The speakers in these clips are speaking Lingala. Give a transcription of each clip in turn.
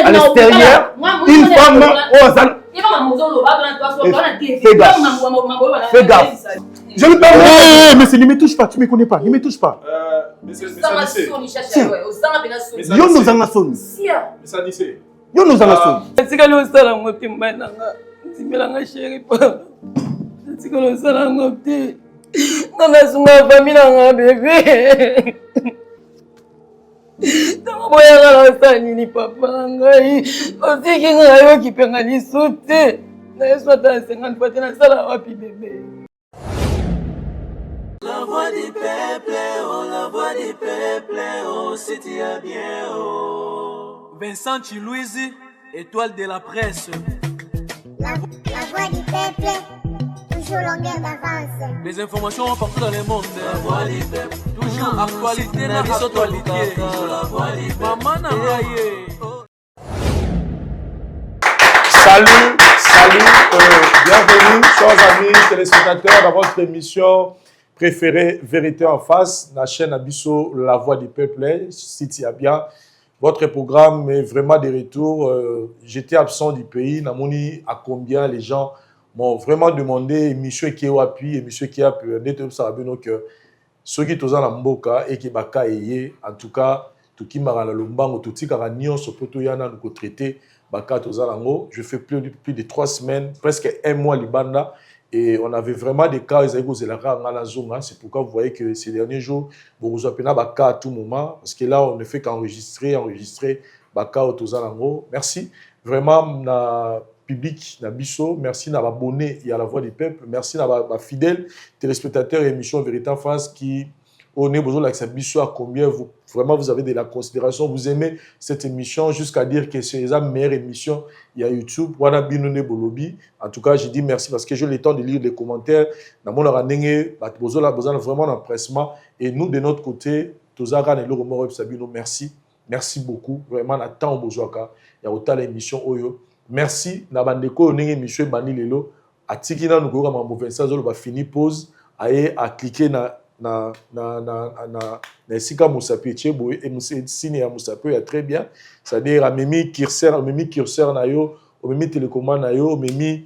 à l'extérieur, une femme fais gaffe. Je ne parle pas. Mais ne me touche pas, tu ne me connais pas, ne me touche pas. Yo nous en asson. Yo nous en asson. La voix du peuple, oh, la voix du peuple, oh, c'est bien, oh. Vincent Chilouise, étoile de la presse. La voix du peuple, toujours longueur d'avance. Les informations partout dans le monde. La voix du peuple, toujours actualité, la actualité. La voix du peuple. Maman Salut, bienvenue, chers amis téléspectateurs, dans votre émission préférée Vérité en face, la chaîne Abisso, La Voix du Peuple, City Abia. Votre programme est vraiment de retour. J'étais absent du pays, Namoni, à combien les gens m'ont vraiment demandé, émission qui est au appui, émission qui a pu être ça que ceux qui sont dans Mboka et qui baka eye, en tout cas, tout qui m'a la lombango, tout qui a nion ce poteau yana nous traité. Je fais plus de 3 semaines, presque 1 mois Libanda, et on avait vraiment des cas. C'est pourquoi vous voyez que ces derniers jours, vous avez des cas à tout moment, parce que là, on ne fait qu'enregistrer, Baka Otozalango. Merci vraiment, na public, na bisso, merci na abonné et à la voix du peuple, merci na fidèle téléspectateurs et émission Vérité en face qui on est besoin de bisso à combien vous vraiment vous avez de la considération, vous aimez cette émission jusqu'à dire que c'est la meilleure émission il y a YouTube. Wana binone bolobi. En tout cas, je dis merci parce que j'ai le temps de lire les commentaires. Na mon ranenge besoin vraiment d'empressement et nous de notre côté, tozara ne lo mo sabino merci. Merci beaucoup vraiment na temps besoin ka ya autant l'émission oyo. Merci na bandeko nenge émission bani lelo atikina nous ko ma mauvais ça zo ba fini pause aye à cliquer na esika musapi chebo et signe ya musapi ya très bien, c'est-à-dire a memi curseur na yo, o memi télécommande na yo, o memi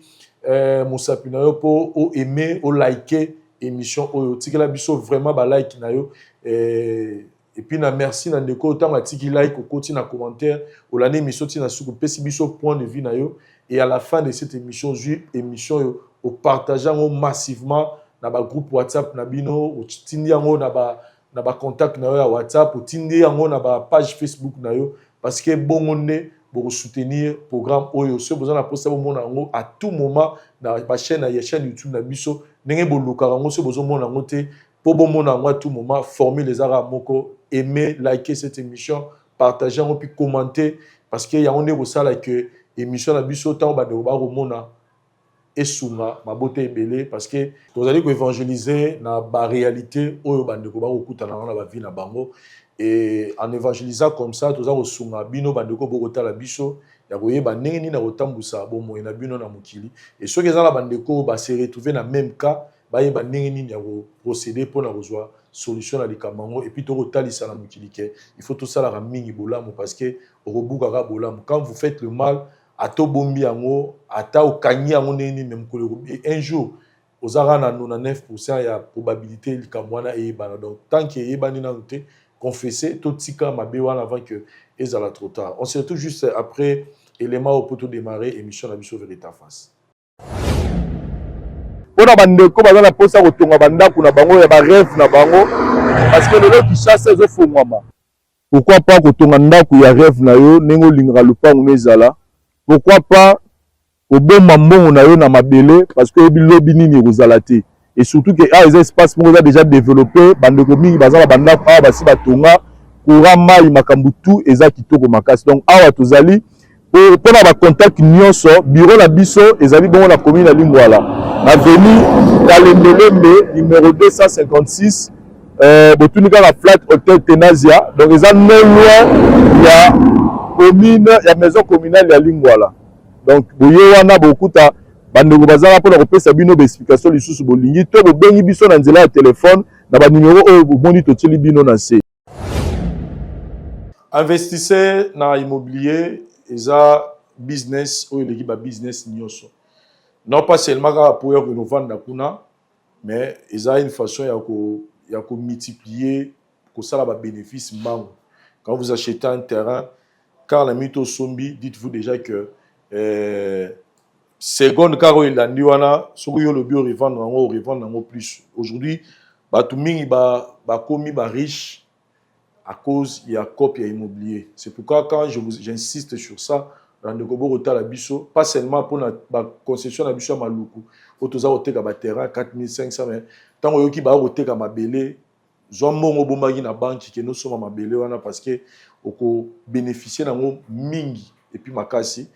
musapi na yo pour o aimer, o liker émission o tikela biso vraiment ba like na yo et puis na merci na ndeko autant tiki like au côté na commentaire o la émission tina suku pesi biso point de vue na yo et à la fin de cette émission yo au partageant massivement na ba groupe WhatsApp na bino ou tindi yango na ba contact na yo ya WhatsApp ou tindi yango na ba page Facebook na yo parce que bongonde pour soutenir programme oyo so besoin na poster bon nango à tout moment na ba chaîne YouTube na biso ndenge boluka yango so besoin mon nango te pour bon nango à tout moment former les ara moko aimer liker cette émission partager et puis commenter parce que yango ne ko sala que émission na biso tant ba de ba romona et souma ma beauté belé parce que vous allez évangéliser na ba réalité oyo bandeko ba kokutana na ba vie na bango et en évangélisant comme ça tous allez souma bino bandeko bokota la biso ya koyeba ndenge ni na kotambusa bomo na bino na mukili et ceux qui sont la bandeko ba se retrouver na même cas ba yeba ndenge ni ya procéder pour na rejoindre solution na likamango et puis to kotalisa na mukili ke il faut tout ça la mingi bolamu parce que robuka ka bolamu quand vous faites le mal ato bombi yango ata okangi yango neni même un jour ozara na 99% ya probabilité likamwana e bana donc tant que e bani na te confesser tout tika mabe wana avant que ezala trop tard. On se retrouve juste après élément au poteau démarrer émission na biso Vérité en face. Ona bandeko bazana posa kotonga bandako na bango ya ba rêve na bango parce que lelo qui chasse zo fongwama. Pourquoi pas kotonga ndako ya rêve na yo nengo lingara lupango mezala. Pourquoi pas au bon moment on a eu na mabele parce que lobby nini rozalate et surtout que les espaces sont déjà développés bandeko mingi bazala banda pa basi batonga courant mai makambutu eza kitoko makasi donc awa tozali pour na ba contact nyonso bureau la biso ezali bon la commune ya Lingwala avenue Kalembelembe numéro 256 botunika la flat hotel Tenazia donc eza non loin ya commune ya maison communale ya Lingwala donc boye wana bokuta bandeko bazala pour kopesa bino explication lisusu bolingi to bobengi biso na nzela ya téléphone na ba numéro oyo bomoni toteli bino na se. Investissez dans l'immobilier, eza business oyo eleki ba business nyonso. Non pas seulement pour que nous vendons kuna, mais eza une façon ya ko multiplier ko sala ba bénéfice mbango. Quand vous achetez un terrain, car la mytho sombi, dites-vous déjà que seconde car il a ndiwana, so yo le bio revendre plus. Aujourd'hui, ba tout mingi ba komi ba riche à cause il y a copie immobilier. C'est pourquoi quand j'insiste sur ça, Randekobo Rota la biso, pas seulement pour la concession la biso à Maluku, autoza oteka ba terrain 4500 mais tant oyoki ba oteka mabele, zombo ngobomaki na banque que nous sommes mabele wana parce que oko bénéficier nango mingi et puis makasi.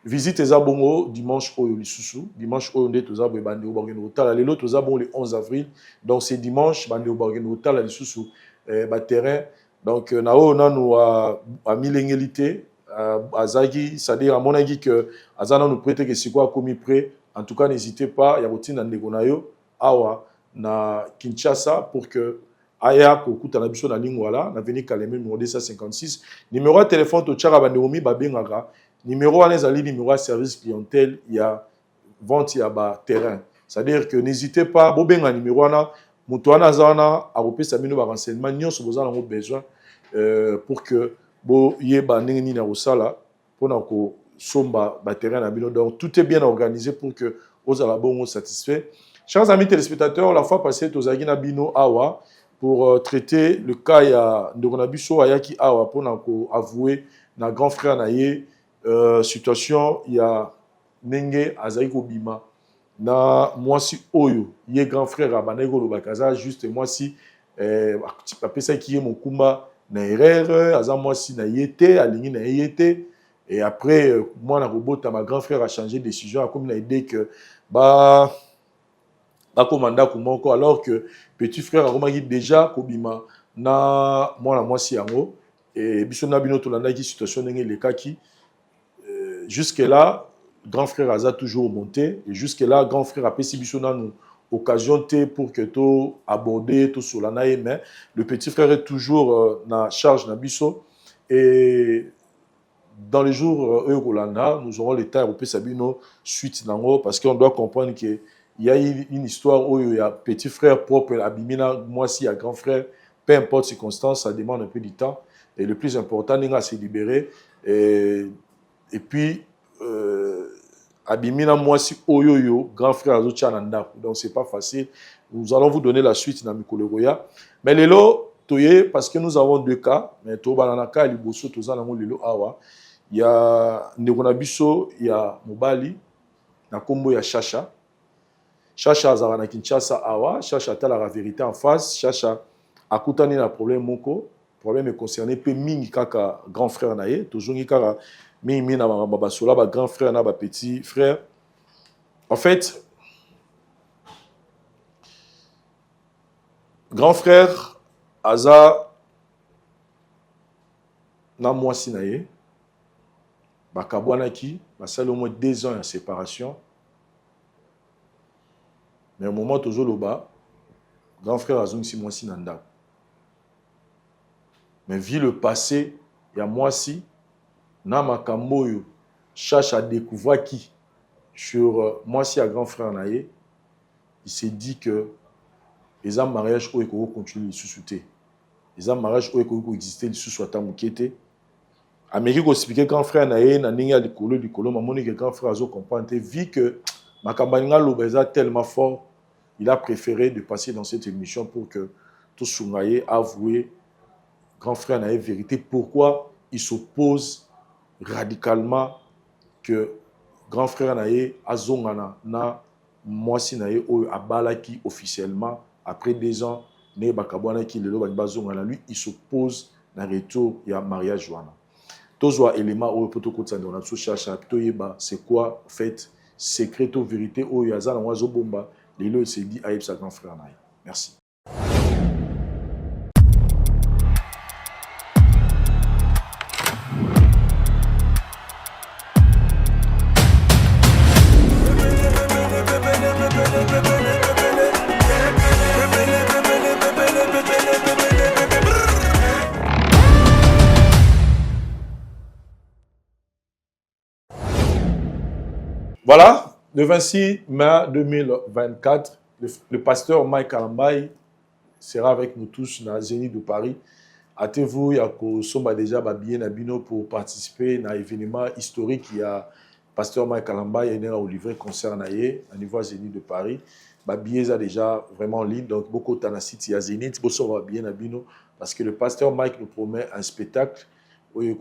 Visite eza bongo dimanche oyo lisusu, dimanche oyo nde toza bo bande obargeno otala lelo toza bon le 11 avril. Donc c'est dimanche bande obargeno otala lisusu ba terrain. Donc nao nanu a milengelité Azagi, c'est-à-dire à mon avis que Azana nous prête que c'est quoi commis prêt. En tout cas, n'hésitez pas, il y a routine dans Negonayo, Awa, na Kinshasa pour que Aya kokuta na biso na lingwala, na veni Kaleme numéro 256. Numéro de téléphone to tchara bandeomi babengaga. Numéro anezali numéro de service clientèle, il y a vente il y a ba terrain. C'est-à-dire que n'hésitez pas, bobenga numéro ana, mutuana zana, a repé sa mino ba renseignement, nyonso bozana ngo besoin pour que bo yeba ndenge na osala pona ko somba ba terrain na bino. Donc tout est bien organisé pour que aux ala bongo satisfait. Chers amis téléspectateurs, la fois passée tozagi na bino awa pour traiter le cas ya ndona biso ayaki awa pona ko avouer na grand frère na ye situation ya nenge azali ko bima na mwasi oyo ye grand frère abanego lo bakaza juste mwasi apesa ki ye mokumba na erreur aza mwasi na yete alingi na yete et après moi na robota ma grand frère a changé de décision a comme na idée que ba commanda ko moko alors que petit frère a remarqué déjà kobima na moi mwasi yango et biso na bino to landa ki situation ndenge le kaki jusque là grand frère aza toujours monté et jusque là grand frère a pesi biso na nous occasion pour que tu aborder tout sur la naïe, mais le petit frère est toujours na charge na biso et dans les jours nous aurons le temps de sabino suite nango parce qu'on doit comprendre que il y a une histoire où il y a petit frère propre abimina moi si il y a grand frère peu importe circonstance ça demande un peu de temps et le plus important c'est de se libérer et puis Abimina mwasi oyoyo grand frère Azochananda. Donc c'est pas facile. Nous allons vous donner la suite dans Mikologoya. Mais lelo toye parce que nous avons deux cas. Mais to bananaka liboso toza nango lelo awa. Il y a Negonabiso, il y a Mobali, na kombo ya Chacha. Chacha azara na Kinshasa awa. Chacha tala la vérité en face. Chacha akutani na problème moko. Problème est concerné pe mingi kaka grand frère naye. Toujours ngi kaka Mimi na baba sola ba grand frère na ba petit frère. En fait, grand frère aza na mwasi na ye ba kabwanaki ba sala au moins 2 ans en séparation. Mais au moment toujours loba grand frère azong si mwasi na ndako. Mais vu le passé, il y a mwasi na makamboyo cherche à découvrir qui sur moi si à grand frère naïe il s'est dit que les hommes mariage où ils continuent sous souté les hommes mariage où ils exister sous soit tamukete Amérique expliquer grand frère naïe na ninga du colo maman que grand frère azo comprendre vu que makambanga lobeza tellement fort il a préféré de passer dans cette émission pour que tout sounaye avouer grand frère naïe vérité pourquoi il s'oppose radicalement que grand frère naye azongana na mwasi naye oyo abalaki officiellement après 2 ans ne bakabwana ki lelo bazongana lui il s'oppose na retour ya mariage wana tozwa élément oyo poto kotsa ndona so cherche to yeba c'est quoi en fait secret ou vérité oyo azana wazo bomba lelo il s'est dit aïe sa grand frère naye merci. Voilà, le 26 mai 2024, le pasteur Mike Kalambai sera avec nous tous dans la Zénith de Paris. Hâtez-vous, il y a déjà bien Nabino pour participer à un événement historique. Il y a pasteur Mike Kalambai et au livret concert à niveau Zénith de Paris. Billet est déjà vraiment en ligne, donc beaucoup de temps il y a Zénith, beaucoup bien Nabino parce que le pasteur Mike nous promet un spectacle et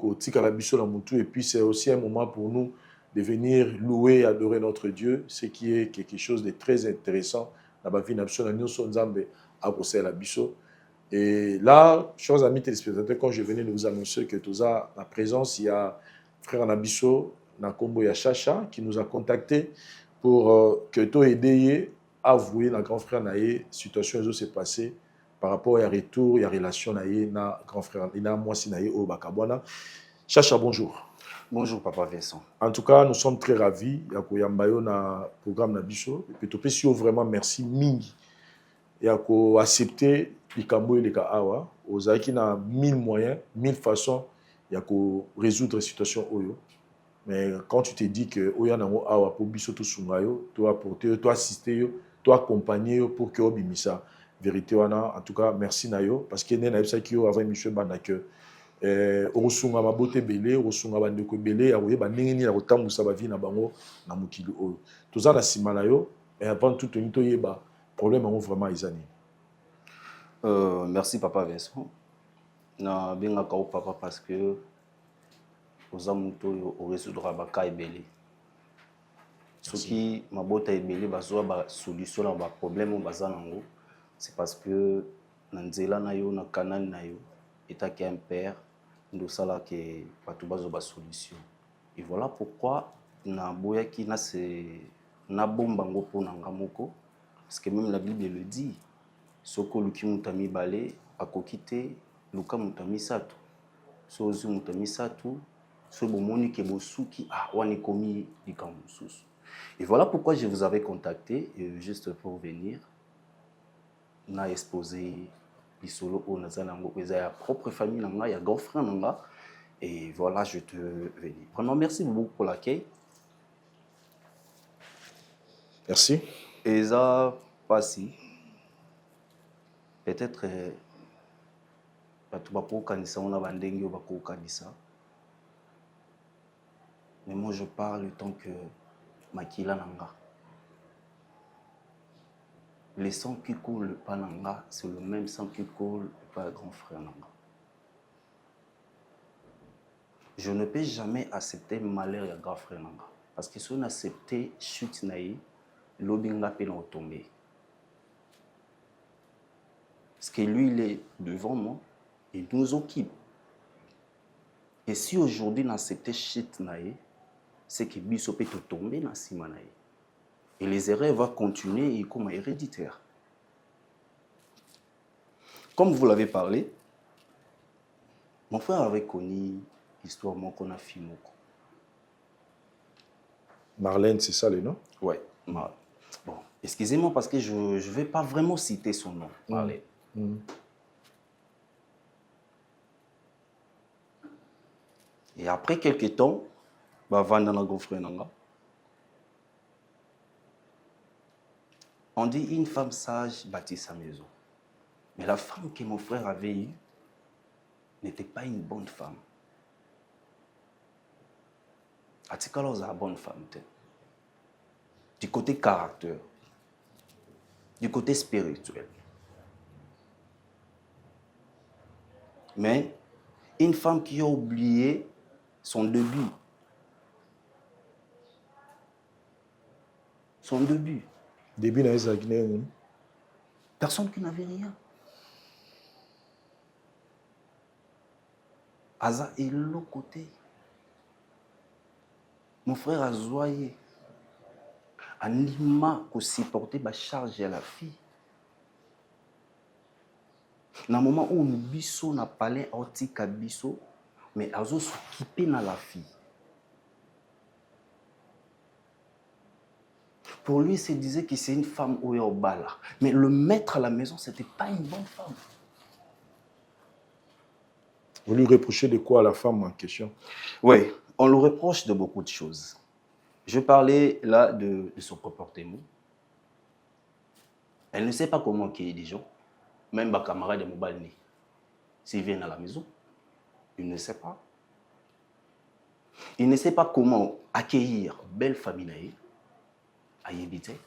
puis c'est aussi un moment pour nous de venir louer et adorer notre Dieu, ce qui est quelque chose de très intéressant dans la vie de Et là, chers amis téléspectateurs, quand je venais de vous annoncer que tout ça, la présence, il y a frère Nabiso, Nakombo Yachacha, qui nous a contactés pour que tout aider à avouer dans grand frère Naye, situation qui s'est passée par rapport à retour, il y a relation Naye, na grand frère, il a moi si Naye au Bakabwana. Chacha, bonjour. Bonjour, Papa Vincent. En tout cas, nous sommes très ravis. Il y a un programme Nabiso. Et puis, si vraiment merci, Mingi. Il y a accepter les Kambo et les Kaawa. Aux Aïki, il y a 1000 moyens, 1000 façons. Il y a résoudre la situation. Mais quand tu te dis que Oya Nango Awa pour Biso to Sungayo, toi apporter, toi assister, toi accompagner pour que Obimisa. Vérité, en tout cas, merci Nayo. Parce qu'il y a des gens avant Michel Banake. Osunga mabote belé osunga bandeko belé akoye bandengeni ya kotambusa bavi na bango na mokili oyo toza na nsima na yo et avant tout toni toyeba problème yango vraiment ezani. Merci Papa Vincent na bengaka o papa parce que oza moto oyo orésoudra baka ebele soki mabota ebele bazwa ba solution na ba problème oyo baza nango c'est parce que na nzela na yo na kanani na yo etaki un père nous sala que patubazo ba solution et voilà pourquoi na boyaki na c'est na bombango po nanga moko parce que même la Bible le dit soko luki mutami balé akokite luka mutami satu so zu mutami satu so bomoni ke bosuki wani komi likamususu et voilà pourquoi je vous avais contacté juste pour venir na exposé Bisolo au Nazalango, il y a propre famille, il y a grand frère, et voilà, je te venais. Vraiment, merci beaucoup pour l'accueil. Merci. Et ça, pas si. Peut-être, tu vas pas kanisa, on a vendu, on va pas kanisa. Mais moi, je parle tant que Makila Nanga. Le sang qui coule par Nanga, c'est le même sang qui coule par grand frère Nanga. Je ne peux jamais accepter le malheur de grand frère Nanga. Parce que si on accepte chute naïe, l'obinga peut nous tomber. Parce que lui, il est devant moi, il nous occupe. Et si aujourd'hui on accepte chute naïe, c'est que Biso peut tomber dans Sima naïe. Et les erreurs vont continuer comme héréditaire. Comme vous l'avez parlé, mon frère avait connu l'histoire qu'on a filmé. Marlène, c'est ça le nom? Oui. Bon, excusez-moi parce que je ne vais pas vraiment citer son nom, Marlène. Et après quelques temps, on dit une femme sage bâtit sa maison. Mais la femme que mon frère avait eue n'était pas une bonne femme. Atikalo est une bonne femme. Du côté caractère, du côté spirituel. Mais une femme qui a oublié son début. Son début. Début dans les Guinée. Personne qui n'avait rien. Aza est l'autre côté. Mon frère a zoyé. Anima ko supporter ba charge à la fille. Na moment où nous biso na palais otika biso, mais azo s'occuper na la fille. Pour lui, il se disait que c'est une femme au bala. Mais le maître à la maison, ce n'était pas une bonne femme. Vous lui reprochez de quoi à la femme en question? Oui, on lui reproche de beaucoup de choses. Je parlais là de son comportement. Elle ne sait pas comment accueillir des gens. Même ma camarade de Mobalni, s'ils viennent à la maison, il ne sait pas. Il ne sait pas comment accueillir belle famille à éviter.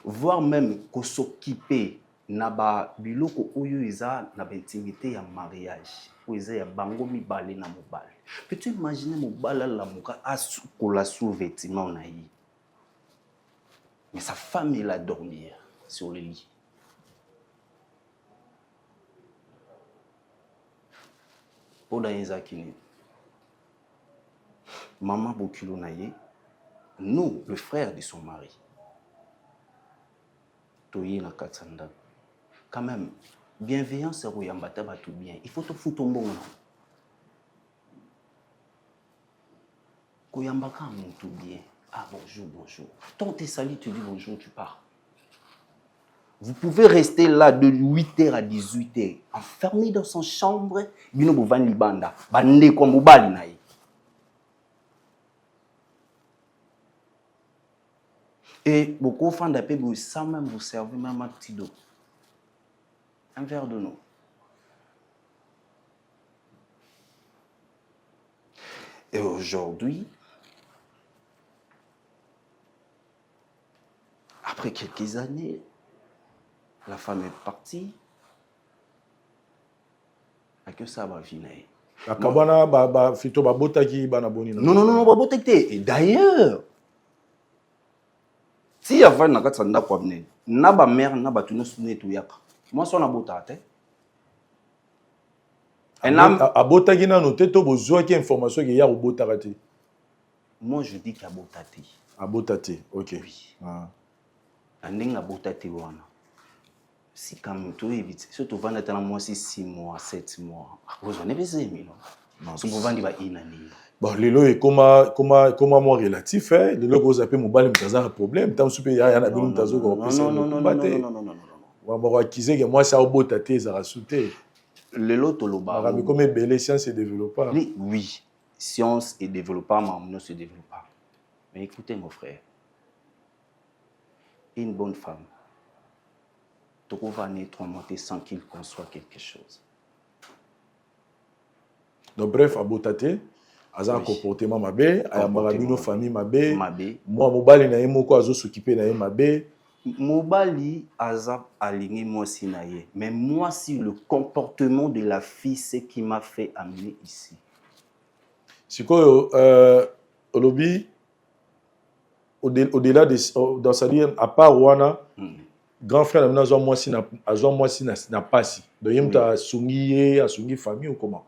Voire même qu'on s'occuper naba biloko oyo eza na intimité ya mariage ou eza ya bango mibale na mobale. Peux-tu imaginer mobala la muka asukola sous vêtement na yi. Mais sa femme il a dormi sur le lit. Oda Yenzakini. Maman Bokilo Naye, nous, le frère de son mari, Toye na Katsanda, quand même, bienveillance c'est Royambata tout bien. Il faut te foutre ton bon. Koyambaka tout bien. Ah bonjour, bonjour. Tant t'es sali, tu dis bonjour, tu pars. Vous pouvez rester là de 8h à 18h, enfermé dans son chambre, bino bovan libanda, bande comme bali naï. Et beaucoup de gens d'appel, sans même vous servir même un petit d'eau. Un verre de eau. Et aujourd'hui, après quelques années, la femme est partie. À que ça va finir. Non, et d'ailleurs, si il y a un peu de temps, na ba mère na ba tuno souné tout yaka. Moi son abota te. Abota ki na noté to besoin qui information qui ya obota te. Moi je dis qu'il abota te. Abota te. OK. Oui. Ah. Andinga abota te wana. Si quand même tout évite, surtout vendre dans moi 6 mois, 7 mois. Vous en avez besoin non. Si vous vendez ba inani. Bon, lelo est comment moi relatif hein, lelo ko zaper mobile mtaza un problème, tant soupe ya na bino mtazo ko pesa. Non. Wa ba akize que moi ça obota te za rasuté. Lelo toloba. Mais comme belle science et développement. Oui, science et développement mais se développe pas. Mais écoutez mon frère. Une bonne femme trouve à naître monter sans qu'il conçoit quelque chose. Donc bref, abotate aza comportement mabe, ayambaka bino famille mabe. Moi mobali na ye moko azo s'occuper na ye mabe. Mobali aza aligné moi si na ye. Mais moi si le comportement de la fille c'est qui m'a fait amener ici. Sikoyo olobi au-delà de dans sa dire à part wana grand frère na zo moi si na pasi. Donc yemta sungiye asungi famille ou comment?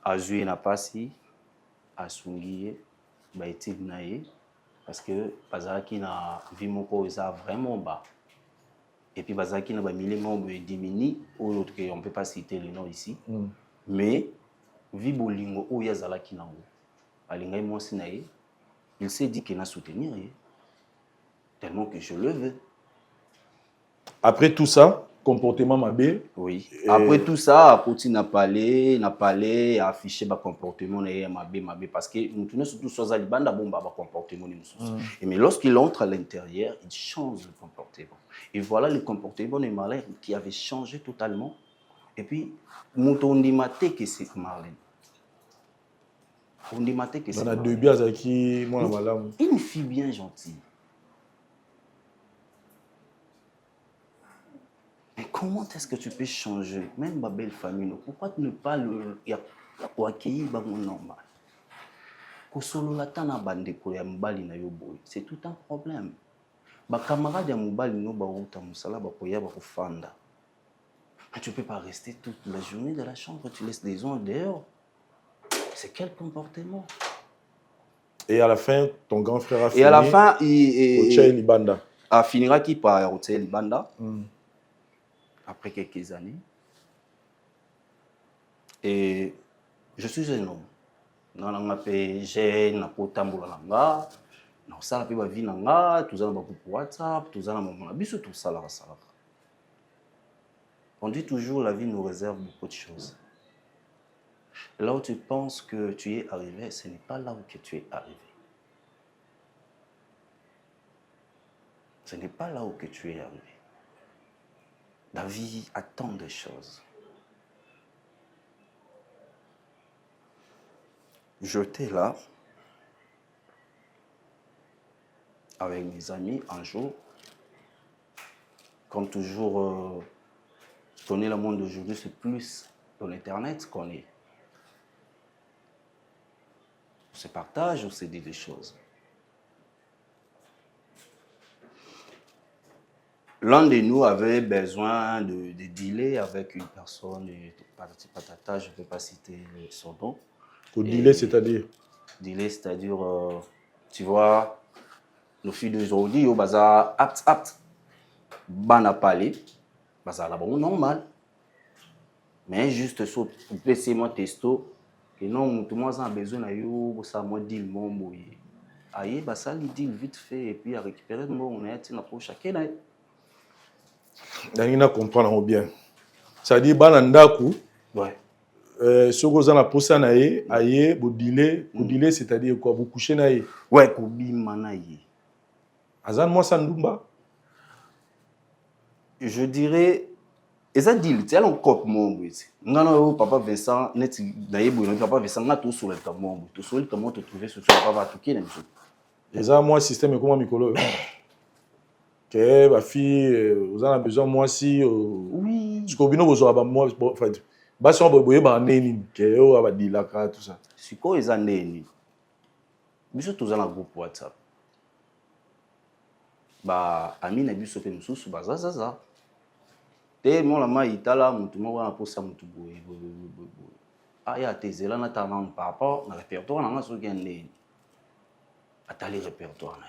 Azui na pasi asungiye ba étude na ye parce que bazaki na vie moko eza vraiment bas. Et puis bazaki na ba milimo be dimini ou l'autre que on peut pas citer le nom ici. Mais vie bolingo o yazalaki na ngo. Alingai moi si na ye. Il s'est dit qu'il n'a soutenir ye. Tellement que je le veux. Après tout ça, comportement mabe. Oui. Après tout ça, Apoti n'a parlé, affiché le comportement mabe parce que nous tenons surtout sur la libanda bomba comportement et mais lorsqu'il entre à l'intérieur, il change le comportement. Et voilà le comportement de Marlène qui avait changé totalement. Et puis on dit maté que c'est Marlène. On dit maté que c'est. On a deux biens qui moi madame. Une fille bien gentille. Mais comment est-ce que tu peux changer même ma belle famille? Pourquoi ne pas le accueillir normal? C'est tout un problème. Ba camarade ya mobali no ba uta musala ba koya ba kufanda. Tu peux pas rester toute la journée dans la chambre, tu laisses des gens dehors. C'est quel comportement? Et à la fin, ton grand frère a fini. Et à la fin, il finira qui par Hotel Libanda. Après quelques années. Et je suis un homme. J'ai un peu tamboula. Non, ça, la vie nanga, tout ça, pour WhatsApp, tout ça, tout ça, on dit toujours la vie nous réserve beaucoup de choses. Là où tu penses que tu es arrivé, ce n'est pas là où que tu es arrivé. Ce n'est pas là où que tu es arrivé. La vie attend des choses. J'étais là avec mes amis un jour. Comme toujours, connaître le monde d'aujourd'hui, c'est plus dans l'Internet qu'on est. On se partage, on se dit des choses. L'un de nous avait besoin de dealer avec une personne, patati patata, je ne peux pas citer son nom. Pour dealer, c'est-à-dire Dealer, c'est-à-dire, tu vois, nos filles d'aujourd'hui, au bazar, apte, bana parler, bazar là, bon, normal. Mais juste sur le PC, mon testo, que non, tout le monde a besoin de yo, ça, moi, deal, mon boy. Aïe, bah ça, il deal vite fait, et puis à récupérer, bon, on est à pour chacun. Dangina comprendre bien. C'est-à-dire, bana ndaku. Ouais. Ce que vous avez posé na ye, aye, vous dealer, c'est-à-dire quoi, vous couchez na ye. Ouais, kobi manaye. Azan moi sandumba. Je dirais, et ça deal, tu as un cop mon boy. Non, papa Vincent, net d'ailleurs, papa Vincent, n'a tout sur le camon, tout sur le camon, te trouver sur le papa tout qui est. Et ça, moi, système est comment Mikolo? Que ma fille, vous en avez besoin, moi, si. Oui. Ce qu'on vient de voir, moi, en fait, bah, si on peut voir, bah, néni, que on va dire là, tout ça. C'est quoi, ils ont néni? Mais surtout dans le groupe WhatsApp. Bah, ami n'a vu ce que nous sommes, bah, ça. Tellement la maille, t'as là, mon tout le monde va pour ça, mon tout boy. Ah, il y a tes élans, t'as un par rapport, dans le répertoire, on a ce qu'il y a néni. Attends, les répertoires,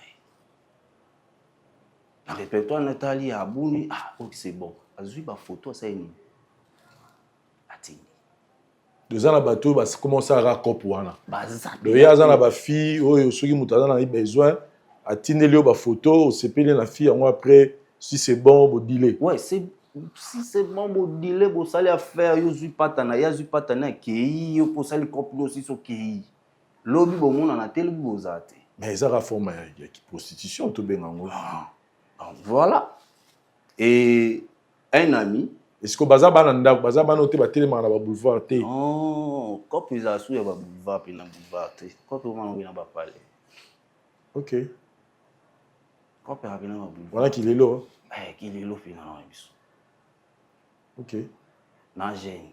le répertoire Nathalie a bouni, ah ok c'est bon. Azui ba photo ça ni. Atini. Deux ans à bateau, bah commencer à raccop wana. Baza. Le ya zana ba fille, oh ceux qui mutaza na besoin, atiner le ba photo, on se paye la fille en après si c'est bon bon dealer. Ouais, c'est si c'est bon bon dealer, bon ça les affaire yo zui patana, ya zui patana kei yo pour ça les copines aussi so kei. Lobi bon mon na tel bozate. Mais ça ra forme ya prostitution to bengango. Voilà. Et un ami. Est-ce que baza bananda, baza banote ba tellement na ba boulevard té. Oh, quand ils a sou ya ba boulevard pe na boulevard té. Quand on va na ba parler. OK. Quand on va na ba boulevard. Voilà qu'il est là. Qu'il est là pe na biso. OK. Na gêne.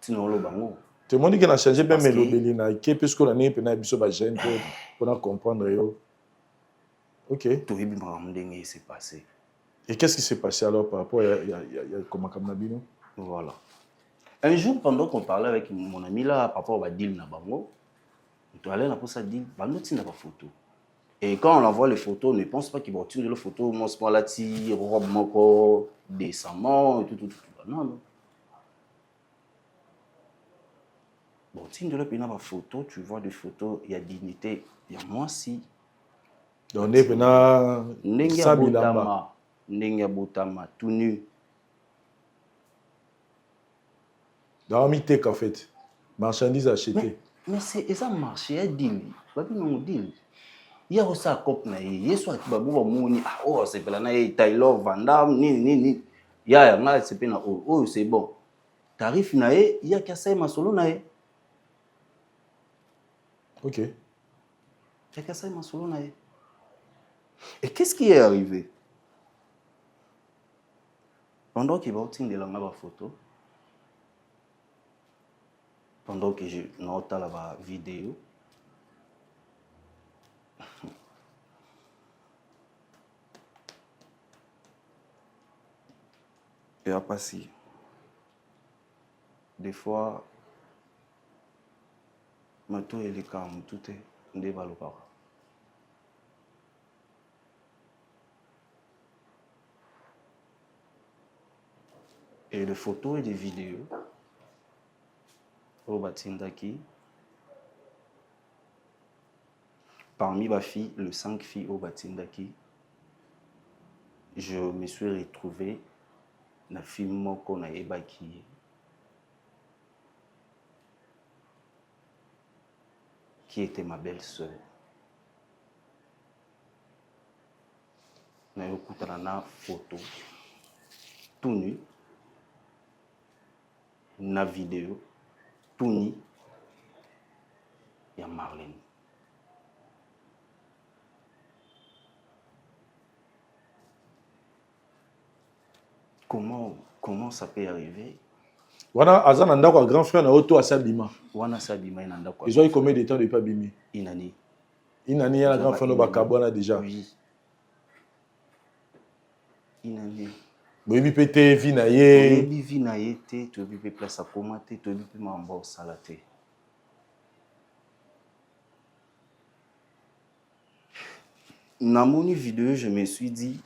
Sinon lo bango. Tout le monde qui a changé même mélodie na qui puisque on est pe na biso ba gêne pour comprendre yo. OK. Tout est bien s'est passé. Et qu'est-ce qui s'est passé alors par rapport à comment Kamnabino? Voilà. Un jour, pendant qu'on parlait avec mon ami là, par rapport au deal na bango, on est allé pour ça deal, bango tient pas photo. Et quand on envoie les photos, on ne pense pas qu'ils vont tirer les photos, moi c'est pas là ti robe moko décemment et tout. Non. Bon, tiens de là puis na photo, tu vois des photos, il y a dignité, il y a moi si. Donc on est pena Nenga Botama, tout nu. Dans Mitek, en fait. Marchandises achetées. Mais c'est ça marché, un deal. Deal. Il y a aussi un cop, il y a soit Babou Mouni, oh, c'est pas là, Taylor, Van Damme, ni. Il y a un c'est pas oh, c'est bon. Tarif, il y a qu'à ma solo, OK. Il y a qu'à ma solo, Et qu'est-ce qui est arrivé? Pendant qu'il va obtenir de la photo, pendant que je note la vidéo, et après si, des fois, tout est le calme, tout est déballe pas. Et des photos et des vidéos au Batindaki. Parmi ma fille, les 5 filles au Batindaki, je me suis retrouvé dans le film qu'on a ébaquillé. qui était ma belle-sœur. Na yokutana na photo tout nu, na vidéo tout nu ya Marlène. Comment ça peut arriver? Wana azana ndako a grand frère na auto à Sabima. Wana Sabima ina ndako. Ils ont eu combien de temps de pas bimi? Inani. Inani ya grand frère no bakabwana déjà. Oui. Inani. Boyebi pété vi na ye. Boyebi vi na ye te, tu bi place à commenter, tu bi mambo salate. Na moni vidéo, je me suis dit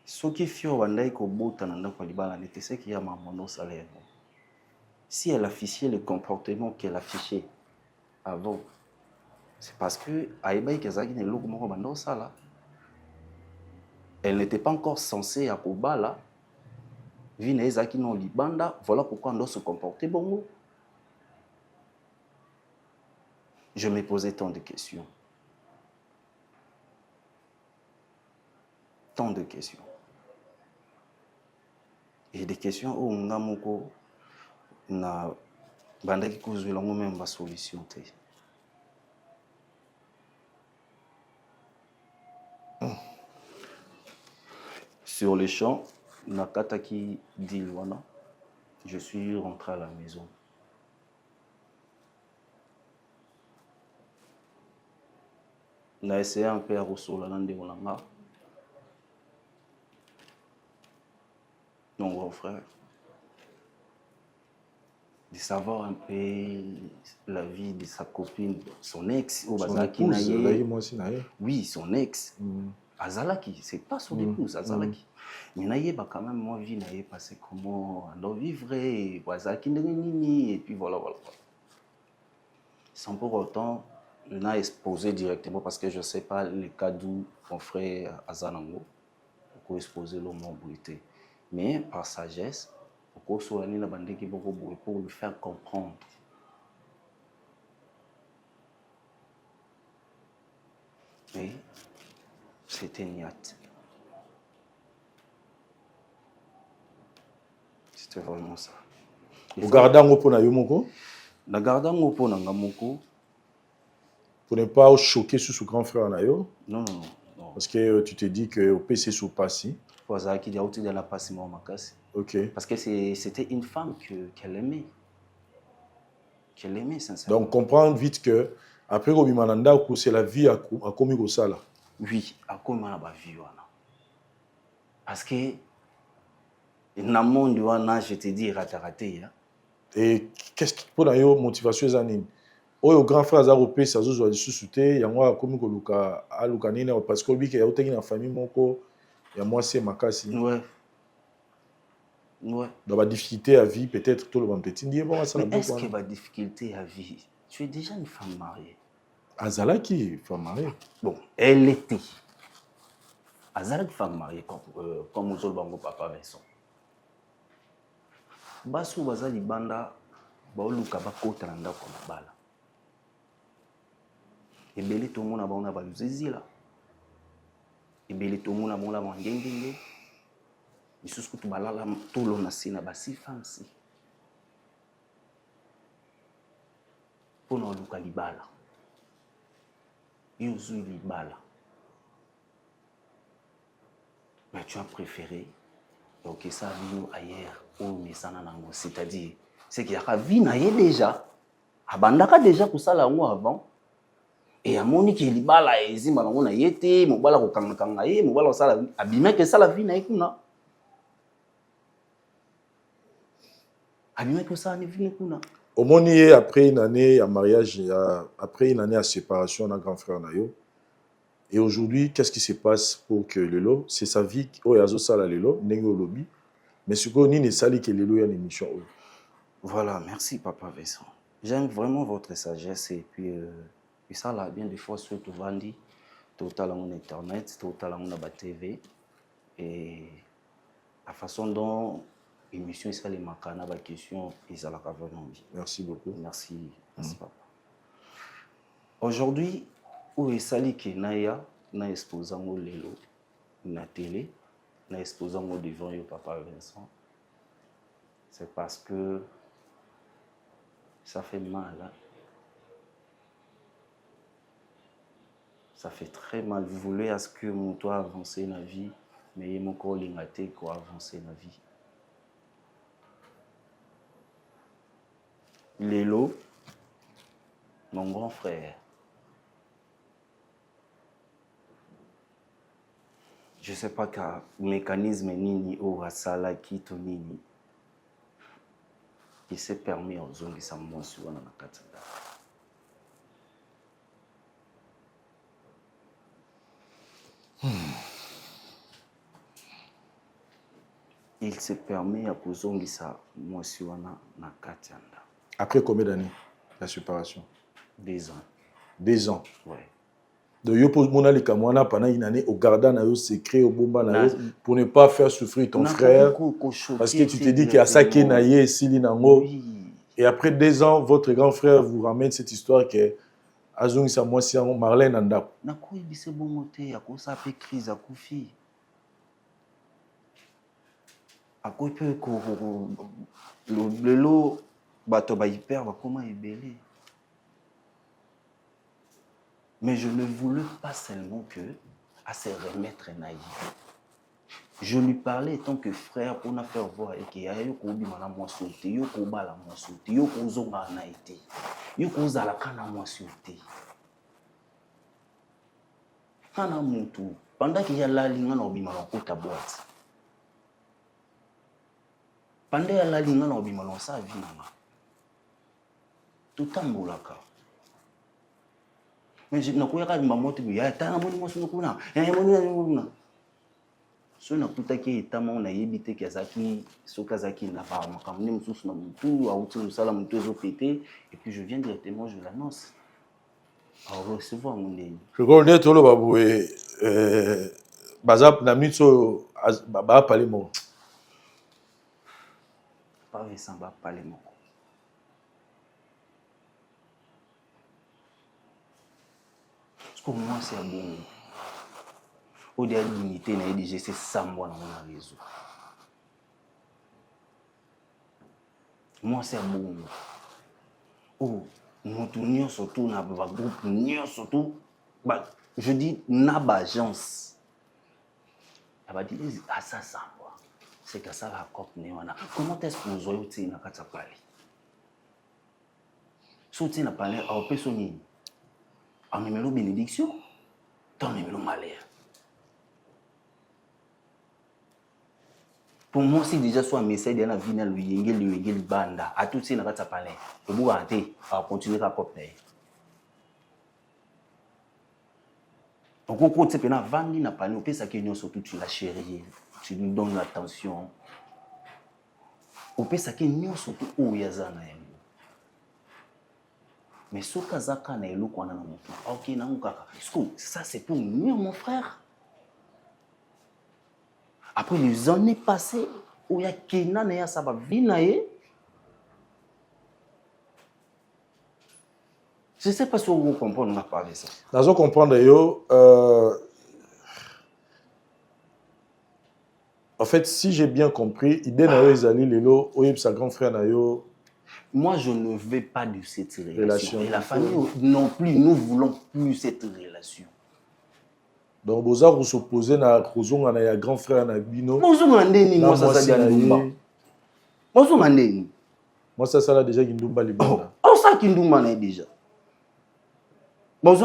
ce qui fait wandai ko bota na ndako libala n'était c'est qu'il y a maman salaire. Si elle affichait le comportement qu'elle affichait avant, c'est parce que Aïbaï Kazaki n'est pas moko bando sala. Elle n'était pas encore censée à Kobala. Vina Ezaki non libanda, voilà pourquoi on doit se comporter bongo. Je me posais tant de questions. Tant de questions. Et des questions où on a moko na bandaki kozwela ngo même ba solution te. Sur les champs, nakataki dilwana, je suis rentré à la maison. Na essayé un peu à Roussola Landéolanga. Mon grand frère. De savoir un peu la vie de sa copine, son ex, au Bazaki Naye. Oui, son ex. Azalaki, c'est pas son épouse, Azalaki. Mais Naye, bah quand même, moi, vie Naye passé comment, on doit vivre, et Bazaki Nini, et puis voilà. Sans pour autant, on a exposé directement, parce que je ne sais pas le cas d'où mon frère Azanango, pour exposer l'homme bruité. Mais par sagesse, pour le faire comprendre. Mais c'était niat. C'était vraiment ça. Vous gardez un peu na yomoko? Na garda un peu na ngamoko. Pour ne pas choquer sur ce grand frère na yo? Non. Parce que tu te dis que au PC sous passi. Pour ça qu'il y a aussi de la passe moi makasi. Ok. Parce que c'était une femme qu'elle aimait. Qu'elle aimait sincèrement. Donc comprendre vite que après Robimananda, c'est la vie à commis au sala. Oui, à comment on a vie parce que dans le monde je te dis raté. Et qu'est-ce qui pour la motivation zanine? Au grand frère Zaropé, ça zo di susute, ya moi commis ko luka aluka nina parce que lui qui a otengi na famille moko, ya moi c'est makasi. Ouais. Dans la difficulté à vie, peut-être tout le monde petit dit bon ça. Mais est-ce qu'il y a difficulté à vie? Tu es déjà une femme mariée. Azalaki, femme mariée. Bon, elle était. Azalaki femme mariée comme Mozol Bango Papa Vincent. Basu bazali banda baoluka bakota na ndako na bala. Ebele to mona baona baluzezila. Ebele to mona mona mangengenge. Misusu kutu balala tolo na sina basi fancy. Pona luka libala. Yuzu libala. Mais tu as préféré donc ça vient ailleurs au mesana nango, c'est-à-dire c'est qu'il y a vie naie déjà. Abandaka déjà pour ça là avant. Et à moni qui libala ezima nango na yete, mobala ko kanga ye, mobala sala abime que ça la vie naie kuna. Abime que ça ne vie kuna. Au moni après une année à mariage, après une année à séparation, on a grand frère Nayo. Et aujourd'hui, qu'est-ce qui se passe pour que Lelo, c'est sa vie, oh yazo sala Lelo, nengo lobby, mais ce qu'on ne sali que Lelo y a une émission. Voilà, merci Papa Vincent. J'aime vraiment votre sagesse et puis ça là bien des fois sur tout vandi, total en internet, total en TV et la façon dont émission ça les makana ba question ils la vraiment bien. Merci beaucoup. Merci papa. Aujourd'hui où est sali que na exposant au lelo na télé na exposant au devant yo papa Vincent. C'est parce que ça fait mal. Hein? Ça fait très mal. Vous voulez à ce que mon toit avance dans la vie, mais mon corps l'ingaté quoi avancer dans la vie. Lélo, mon grand frère. Je ne sais pas quel mécanisme nini ou rasala qui nini. Il s'est permis aux hommes qui sont moins souvent dans la katanga. Il s'est permis à Kozongi ça moins souvent dans la katanga. Après combien d'années la séparation? 2 ans. 2 ans. Ouais. Donc, yo pose mon alika mwana pendant une année au gardant na yo secret au bomba na yo pour ne pas faire souffrir ton frère parce que tu te dis qu'il y a ça qui est naïe sili nango et après 2 ans votre grand frère vous ramène cette histoire que azongi sa moi si Marlène anda na ko ibise bongo te akosa pe crise akufi akope ko lelo bato ba hyper ba comment ebele. Mais je ne voulais pas seulement que à se remettre naïf. Je lui parlais tant que frère pour nous faire voir que yo ko bima na moi sauté, yo ko bala moi sauté, yo ko zonga na été. Yo ko zala kana moi sauté. Kana muntu pendant qu'il y a la linga na bima na kota boîte. Pendant qu'il y a la linga na bima na sa vie na. Tout tambolaka. Mais je n'ai pas de maman qui a été à mon émotion. Si on a tout à qui est à mon aïbité Kazaki, Sokazaki n'a pas ramené mon sous mon tout, à outil de salam, deux autres pétés, et puis je viens directement, je l'annonce. Alors, recevoir mon nez. je connais tout le baboué. Bazap n'a mis sur Baba Palemo. Pas Vincent Baba Palemo. Pour moi, c'est bon. Au-delà de l'unité, c'est ça, moi, dans mon réseau. Moi, c'est bon. Oh, nous tournons surtout dans le groupe, nous surtout. Je dis, n'a pas agence. Elle va dire, ah, ça, moi. C'est que ça, la copie, comment est-ce que vous avez été dans le parler? Si vous avez parlé, à personne. En numéro bénédiction, ton numéro malheur. Pour moi, si déjà soit un message de la vie, le banda, à tout ça, n'a pas parlé. Le bout à continuer à copier. Donc, on compte, c'est que Vandi n'a pas nous, ça qui surtout tu la chérie, tu lui donnes l'attention. On peut ça qui surtout où il y a ça. Mais ce Kazaka na elo kwa na moto. OK na ngaka. Ça c'est pour mieux mon frère. Après les années passées où il y a Kena na ya saba vinaye. Je sais pas si vous comprenez on a parlé ça. Dans comprendre yo en fait si j'ai bien compris, idée na yo ezali lelo oyeb sa grand frère na yo. Moi, je ne veux pas de cette relation. Et la famille non plus, nous voulons plus cette relation. Donc, vous avez s'opposé à Kozonga na ya grand frère na Bino. Moi, ça ça Moi, ça là déjà Kindumba Libanda. Oh, ça Kindumba na déjà. Moi,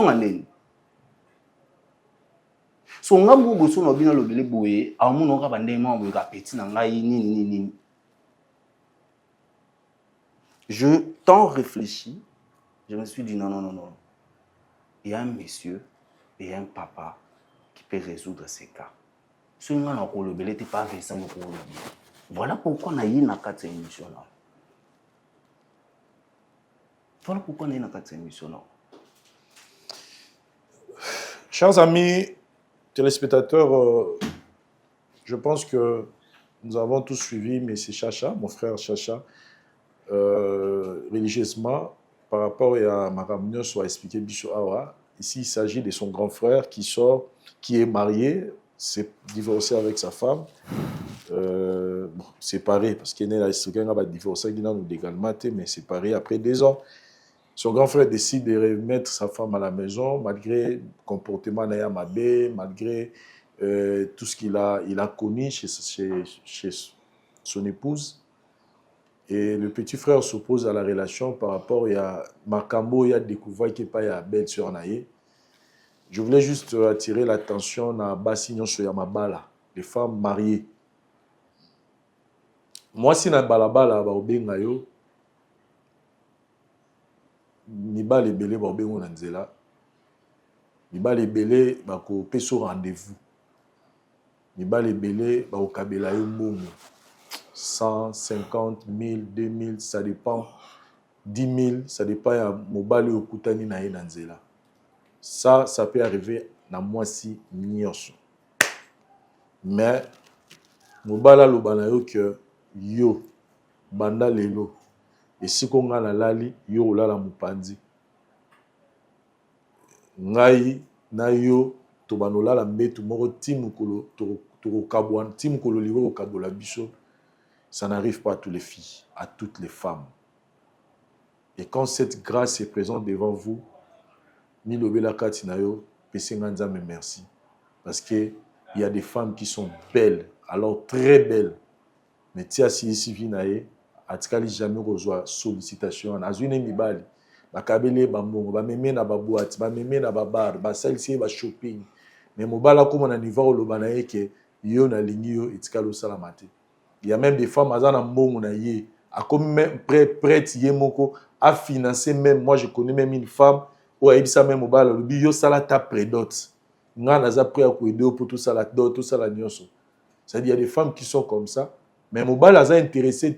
so nga mo boso na bina lobele boye, a mo no ka bande mo bo ka petit na ngai ni. Je tant réfléchi, je me suis dit non. Il y a un monsieur et un papa qui peut résoudre ces cas. Ce n'est pas Vincent. Voilà pourquoi on a eu une émission là. Voilà pourquoi on a eu une émission là. Chers amis téléspectateurs, je pense que nous avons tous suivi M. Chacha, mon frère Chacha, religieusement, par rapport à ma réunion, soit expliqué Bicho Awa. Ici, il s'agit de son grand frère qui sort, qui est marié, s'est divorcé avec sa femme, séparé, parce qu'il est divorcé, il a légalement, mais séparé après 2 ans. Son grand frère décide de remettre sa femme à la maison, malgré le comportement de Mabé, malgré tout ce qu'il a connu chez son épouse. Et le petit frère s'oppose à la relation par rapport à Makambo, il a découvert qu'il n'y a pas de belle sur Naye. Je voulais juste attirer l'attention à Bassignon sur Mabala, les femmes mariées. Moi, si na balabala ba obenga yo, mibale ebele ba obengo na nzela. Mibale ebele ba ko peso rendez-vous. Mibale ebele ba okabela yo mbongo. 150 000, 2000, ça dépend. 10 000, ça dépend ya mobali okutani na ye na nzela. Ça peut arriver na mwasi nyonso. Mais mobala lobana yo que yo banda lelo esiko nga na lali yo olala mupandi. Ngai na yo to banolala mbetu moko timukolo to kabwan timukolo liwo kabola biso. Ça n'arrive pas à toutes les filles, à toutes les femmes. Et quand cette grâce est présente devant vous, Milobela Katinayo, Pesenganzame, merci. Parce qu'il y a des femmes qui sont belles, alors très belles. Mais tia si ici vinaye, atikali jamais reçoit sollicitation. Azune mibali, bakabele bambongo, ba meme na baboate, ba meme na babar, ba salisi ba shopping. Mais mobala comme on a niveau lo banaye ke yo na lingi yo etikalo salamate. Il y a même des femmes azana mbongo na ye, a comme même prête yemoko a financé même. Moi je connais même une femme où a ça même mobala le bio sala ta prédote. Nga naza prêt à aider pour tout ça la dot, tout ça la nyonso. C'est-à-dire il y a des femmes qui sont comme ça. Mais mobala aza intéressé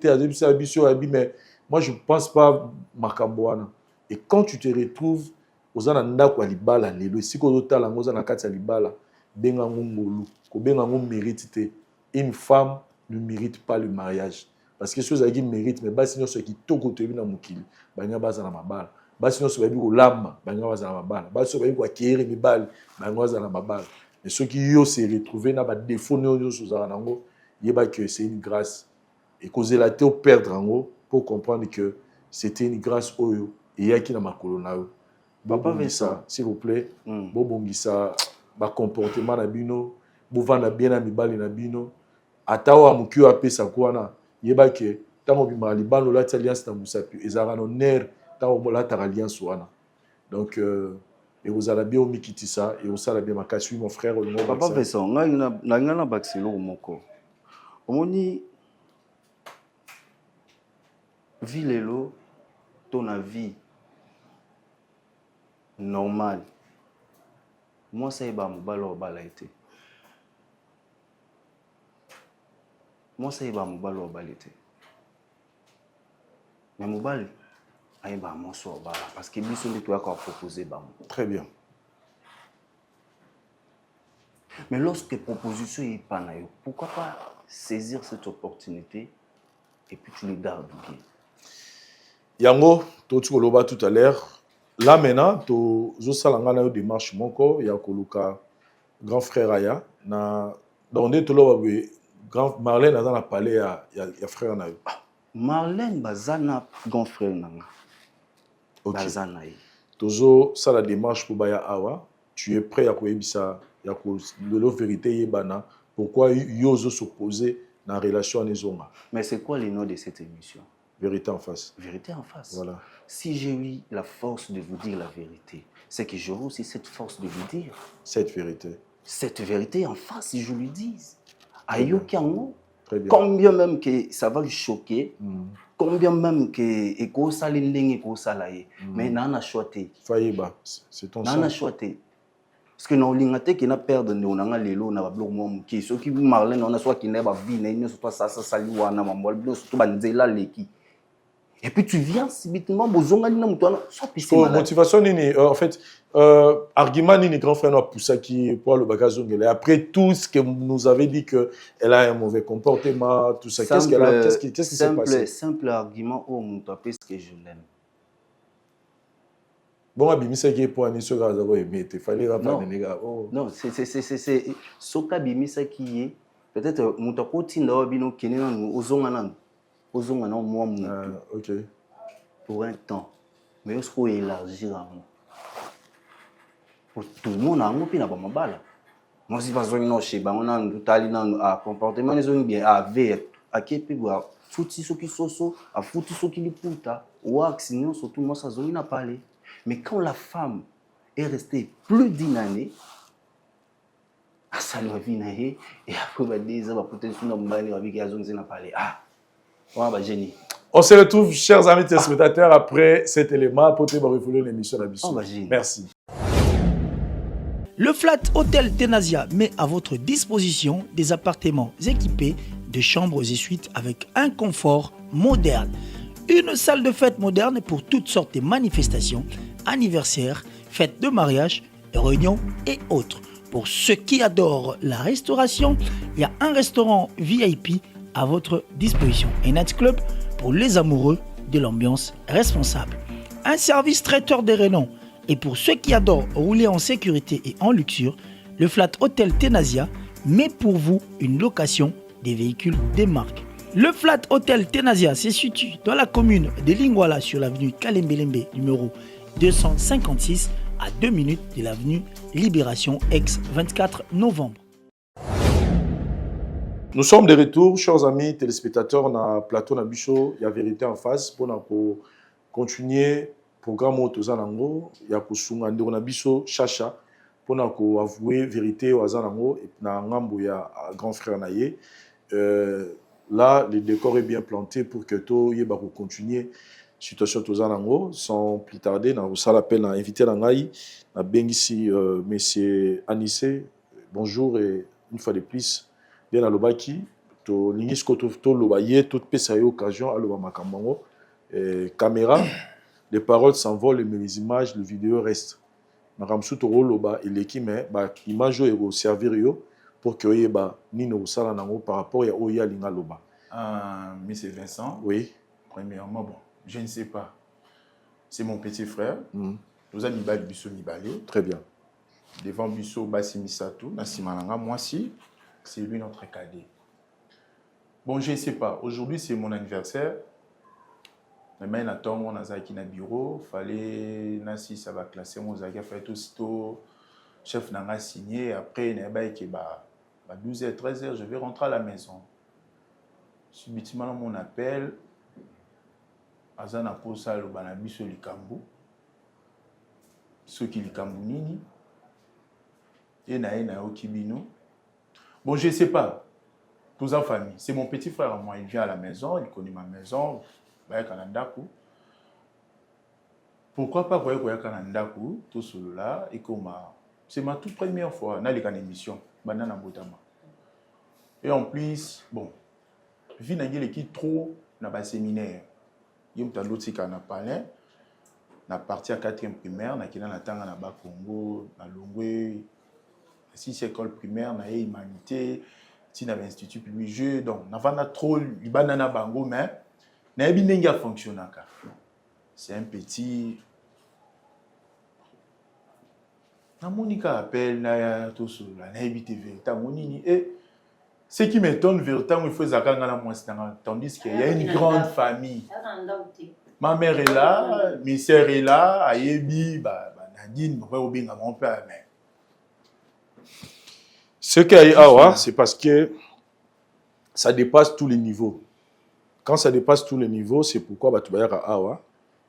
mais moi je pense pas makamboana. Et quand tu te retrouves aux ananda kwa libala lelo siko tala ngoza na kati ya libala benga ngongolu ko benga ngom mérite. Une femme ne mérite pas le mariage. Parce que ceux qui méritent, mais basi nyonso qui toko tebi na mukili, banya baza na mabala. Basi nyonso babi kolamba, banya baza na mabala. Basi babi ko akere mibali, banya baza na mabala. Mais ceux qui yo se retrouver na ba défaut nyonso za nango, yeba que c'est une grâce et causer la te perdre en pour comprendre que c'était une grâce oyo et yaki na makolo na yo. Papa Vincent, s'il vous plaît, bobongisa ba comportement na bino, bovanda bien na mibali na bino. Atawa mukio apesa kwana yeba ke tango bima libano la alliance na musapi ezara no ner tango la ta alliance wana. Donc et vous allez bien au mikitisa et vous allez bien makasui mon frère au nom. Papa Vincent na baxelo moko omoni vilelo ton avis normal moi ça eba mobalo bala été. Moi, ça y est, mobile au balité. Mais mobile, il y a un morceau parce que lui, c'est toi qui a proposé. Très bien. Mais lorsque proposition est pas naïve, pourquoi pas saisir cette opportunité et puis tu le gardes bien. Yango, tu l'as tout à l'heure. Là maintenant, tu as une démarche moko, il y a un grand frère Aya, na donc tu l'as grand Marlène a parlé à frère na yo. Marlène bazana grand frère nanga. Bazana. Tozo ça la démarche pour baya awa, tu es prêt à koyebisa ya ko de vérité yebana pourquoi yozo s'opposer dans relation nezonga. Mais c'est quoi le nom de cette émission? Vérité en face. Vérité en face. Voilà. Si j'ai eu la force de vous dire la vérité, c'est que j'aurai aussi cette force de vous dire cette vérité. Cette vérité en face, si je lui dis. Ayokiango, combien même que ça va le choquer, combien même que eko salindeng eko salaye, mais nana choité. Faïba, c'est ton nana choité. Parce que non lingate qui na perdre ne onanga lelo na bablo mo ki so ki Marlène on a soit qui n'a pas vie na soit ça sali wana mambol blo surtout banzela leki. Et puis tu viens subitement, motivation, en fait, argument, ni grand frère n'a poussé qui pour le bagage. Après tout ce que nous avez dit qu'elle a un mauvais comportement, tout ça, qu'est-ce qui s'est passé? Simple argument, oh, mon top, est-ce que je l'aime? Bon, Abimisa qui est pour un iso gars, il fallait rappeler les gars. Non, c'est Soka Bimisa qui est peut-être mon top tinda wabino kenena nous ozonganan moi mon ok. Pour un temps, mais on se élargir à moi. Pour tout le monde, on a pas ma balle. Moi, si pas on chez ba on a un comportement les zones bien à ver à kepi boire fouti so qui soso à fouti so qui li puta ou sinon surtout moi ça zone n'a parlé. Mais quand la femme est restée plus d'une année, ça lui a vu et après bah des ça va peut-être sur nos balle avec la zone n'a parlé. Ah, ouais bah génie. On se retrouve, chers amis téléspectateurs, après cet élément pour te refouler l'émission d'Abisso. Merci. Le Flat Hotel Tenazia met à votre disposition des appartements équipés de chambres et suites avec un confort moderne. Une salle de fête moderne pour toutes sortes de manifestations, anniversaires, fêtes de mariage, réunions et autres. Pour ceux qui adorent la restauration, il y a un restaurant VIP à votre disposition. Un nightclub pour les amoureux de l'ambiance responsable. Un service traiteur de renom. Et pour ceux qui adorent rouler en sécurité et en luxure, le Flat Hotel Tenazia met pour vous une location des véhicules des marques. Le Flat Hotel Tenazia se situe dans la commune de Lingwala sur l'avenue Kalembelembe numéro 256 à 2 minutes de l'avenue Libération ex-24 novembre. Nous sommes de retour, chers amis téléspectateurs, on a plateau na bicho, il y a vérité en face pour continuer programme autozanango, il y a kusunga ndo na bicho chacha pour avouer vérité au azanango et na ngambo ya grand frère naye. Là, le décor est bien planté pour que to yeba ko continuer situation tozanango sans plus tarder na ça l'appel na invité na ngai na bengisi monsieur Anissé. Bonjour et une fois de plus bien alobaki to lingis ko to lobaye toute pesa yo occasion aloba makambango caméra les paroles s'envolent mais les images les vidéos restent makamsu to loba eleki mais ba image yo servir yo pour que yeba nino sala nango par rapport ya oya linga loba. Monsieur Vincent, oui, premièrement bon, je ne sais pas. C'est mon petit frère. Nous avons Nibali Bisso Nibali. Très bien. Devant Bisso Bassi Misatou, Nassimananga, moi aussi, c'est lui notre cadet. Bon, je ne sais pas. Aujourd'hui, c'est mon anniversaire. Mais maintenant, on a Zaki na bureau. Fallait, Nassi, ça va classer mon Zaki. Fallait aussitôt, chef n'a signé. Après, il y a 12h, 13h, je vais rentrer à la maison. Subitement, mon appel. Azana Posa, le Banabiso Likambu. Ceux qui Likambu Nini. Et Naïna Okibino. Bon, je ne sais pas. Tous en famille. C'est mon petit frère, moi. Il vient à la maison, il connaît ma maison. Pourquoi pas voir Kanandaku, tout cela, et c'est ma toute première fois dans les émissions, Banana Botama. Et en plus, bon, vu que j'ai trop dans le séminaire, il y a d'autres qui ont parlé, na partie à 4e primaire, na kina na tanga na ba Congo, na Longwe, 6e école primaire, na humanité, si na institut public jeu, donc na vana trop li banana bango mais na ebinenga fonctionner. C'est un petit na Monica appelle na tout cela, na ebité vérité monini et ce qui m'étonne véritablement il faut zakanga na moi tandis qu'il y a une grande famille. Ma mère est là, mes sœurs est là, Ayebi, Nadine, mon père. Ce qu'il y a, c'est parce que ça dépasse tous les niveaux. Quand ça dépasse tous les niveaux, c'est pourquoi tu vas à Awa,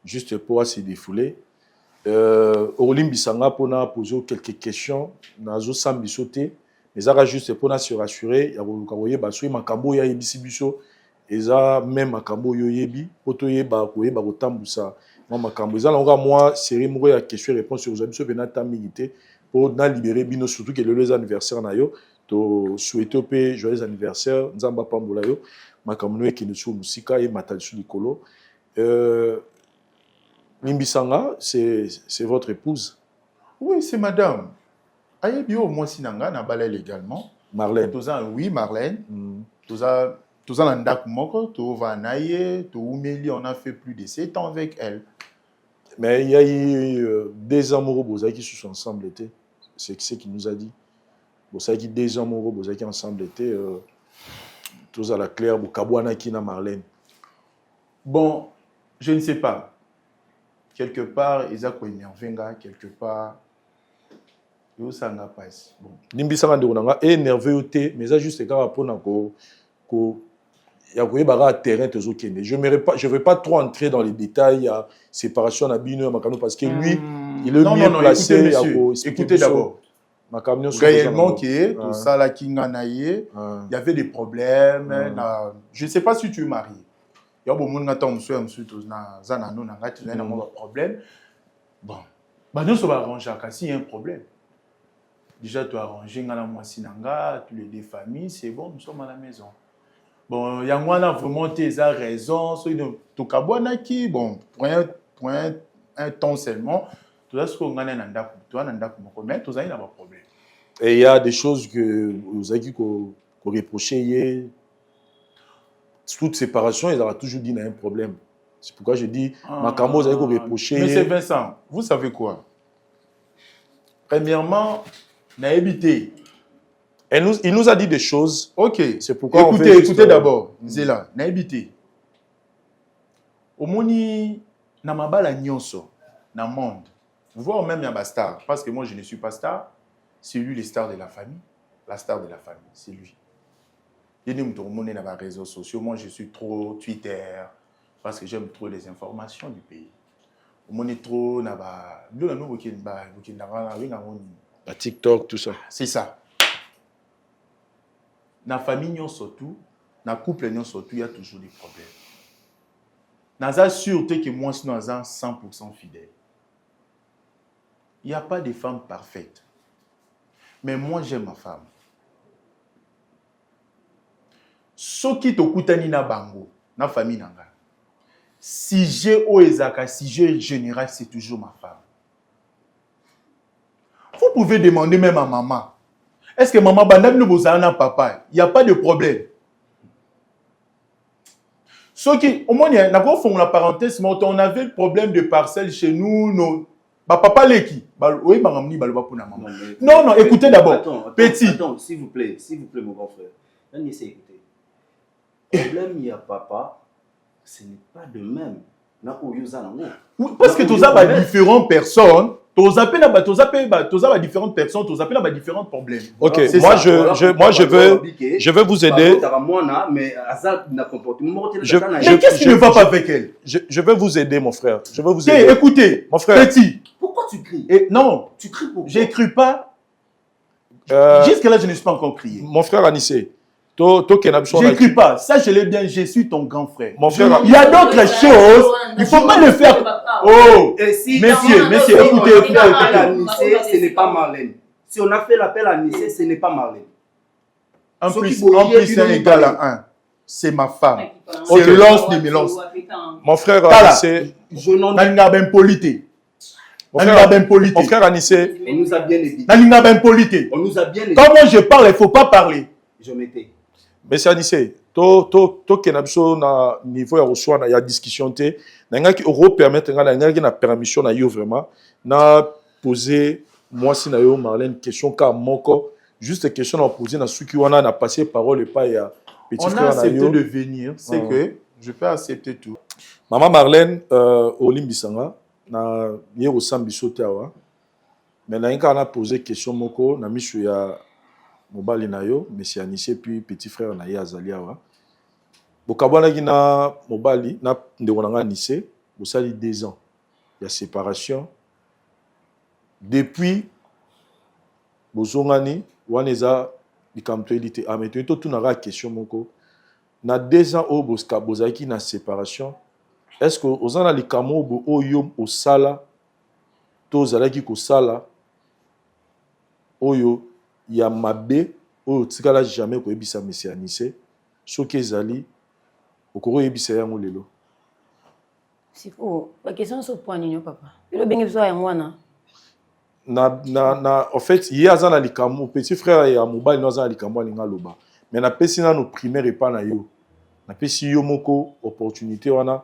juste pour se défouler. Olim Bissanga pour poser quelques questions, nazo sambi sauter, mais ça juste pour se rassurer. Il y a beaucoup de makambo ya ebisi biso. Eza même makambo yo yebi poto yeba ko yeba ko tambusa moi makambo eza longa moi série moko ya question réponse sur vous biso bena tamilité pour na libérer bino surtout que le anniversaire na yo to souhaiter pe joyeux anniversaire nzamba pambola yo makambo no ekini sur musika et matal sur likolo Nimbisanga, c'est votre épouse? Oui, c'est madame. Ayebi au moins sinanga na balel également. Marlène. Oui, Marlène. Tous en andak moko, tout va naïe, tout umeli, on a fait plus de 7 ans avec elle. Mais il y a eu des amoureux qui se sont ensemble été. C'est ce qu'il nous a dit. Bozaki des amoureux qui ensemble été. Tous à la claire, Bokabouana qui na Marlène. Bon, je ne sais pas. Quelque part, ils ont énervé, quelque part, ils ont pas. Bon. Nimbisanga ndonanga est nerveux mais ça juste quand rapport na ko ya ko yebara terrain tozo kende. Je vais pas trop entrer dans les détails, il y a séparation na bino makano parce que lui il est mieux placé à écoutez d'abord. Makamno réellement qui est tout ça là qui nganaye, il y avait des problèmes, je ne sais pas si tu es marié. Il y a beaucoup de gens qui ont un problème. Bon, nous sommes arrangés s'il y a un problème. Déjà, tu as arrangé tous les deux familles, c'est bon, nous sommes à la maison. Bon, il y a vraiment tes raisons. Tu as qui, bon, pour un temps seulement, tu as ce qu'on a mais tu as un problème. Et il y a des choses que vous avez reproché. Toute séparation, il aura toujours dit qu'il y a un problème. C'est pourquoi je dis, Makambo, vous avez reproché. Mais c'est Vincent, vous savez quoi? Premièrement, n'a évité. Il nous a dit des choses. Ok. C'est pourquoi écoutez d'abord. Zéla, n'a évité. Au moni, na mabala nyonso, na monde. Vous voyez même un star. Parce que moi, je ne suis pas star. C'est lui le star de la famille. La star de la famille, c'est lui. Il y a des réseaux sociaux. Moi, je suis trop Twitter parce que j'aime trop les informations du pays. On est trop TikTok, tout ça. C'est ça. Dans la famille, surtout, dans le couple, surtout, il y a toujours des problèmes. Dans la sûreté que moi, je suis 100% fidèle. Il n'y a pas de femme parfaite. Mais moi, j'aime ma femme. Soki to kutani na bango, na famille nanga. Si j'ai oezaka, si j'ai général, c'est toujours ma femme. Vous pouvez demander même à maman. Est-ce que maman bandam ne vous a un papa? Il n'y a pas de problème. Soki, au moins, il y a la parenthèse, mais on avait le problème de parcelle chez nous, nos. Papa Leki. Oui, non, écoutez d'abord. Petit. Attends, s'il vous plaît, mon grand frère. On essaie d'écouter. Le problème, il y a papa, ce n'est pas de même. Oui, parce que tu as différentes personnes, tu as différentes personnes, tu as différents problèmes. Ok, moi je veux vous aider. Mais qu'est-ce qui ne va pas avec elle? Je veux vous aider, mon frère. Je veux vous aider. Écoutez, mon frère. Petit. Pourquoi tu cries? Non, tu cries pourquoi? J'écris pas. Jusque-là, je ne suis pas encore crié. Mon frère Anissé. J'écris pas. Ça, je l'ai bien. Je suis ton grand frère. Mon frère, il y a d'autres choses. Il ne faut pas le faire. Oh, messieurs, écoutez. Ce n'est pas Marlène. Si on a fait l'appel à Nissé, ce n'est pas Marlène. En plus, c'est égal à 1. C'est ma femme. C'est l'os de Mélange. Mon frère Anissé. Mon frère Anissé. On nous a bien éduqués. On nous a bien éduqués. Quand moi je parle, il ne faut pas parler. Je m'étais. Monsieur Anissé, to kenabso na niveau ya reçoit na ya discussion té na ki euro permettre na permission na yo vraiment na poser moi si na yo Marlène question ka moko juste question na poser na suki wana na passer parole pas ya petit frère na yo. On a accepté de venir, c'est que je peux accepter tout. Maman Marlène Olimbisanga na ye osambiso tawa mais na nka na poser question moko na misu ya mobali na yo monsieur Anissé puis petit frère na ye azali awa bokabwanaki na mobali na ndeko na nga Anissé bosali 2 ans ya séparation depuis bozongani wana eza likambo toyeli te amete totunaka question moko na 2 ans oyo bozalaki na séparation est-ce que oza na likambo oyo osala to ozalaki kosala oyo ya mabe oyo tikala jamais koyebisa monsieur Anissé soki ezali okoko yebisa yango lelo? C'est faux. La question est sur le point, papa. Le bien que soit un mois, en fait, il y a un likambo, petit frère et un mobile dans un likambo à l'ingaloba. Mais na pesi na nos primaires et pas na yo. Na pesi yo moko opportunité wana.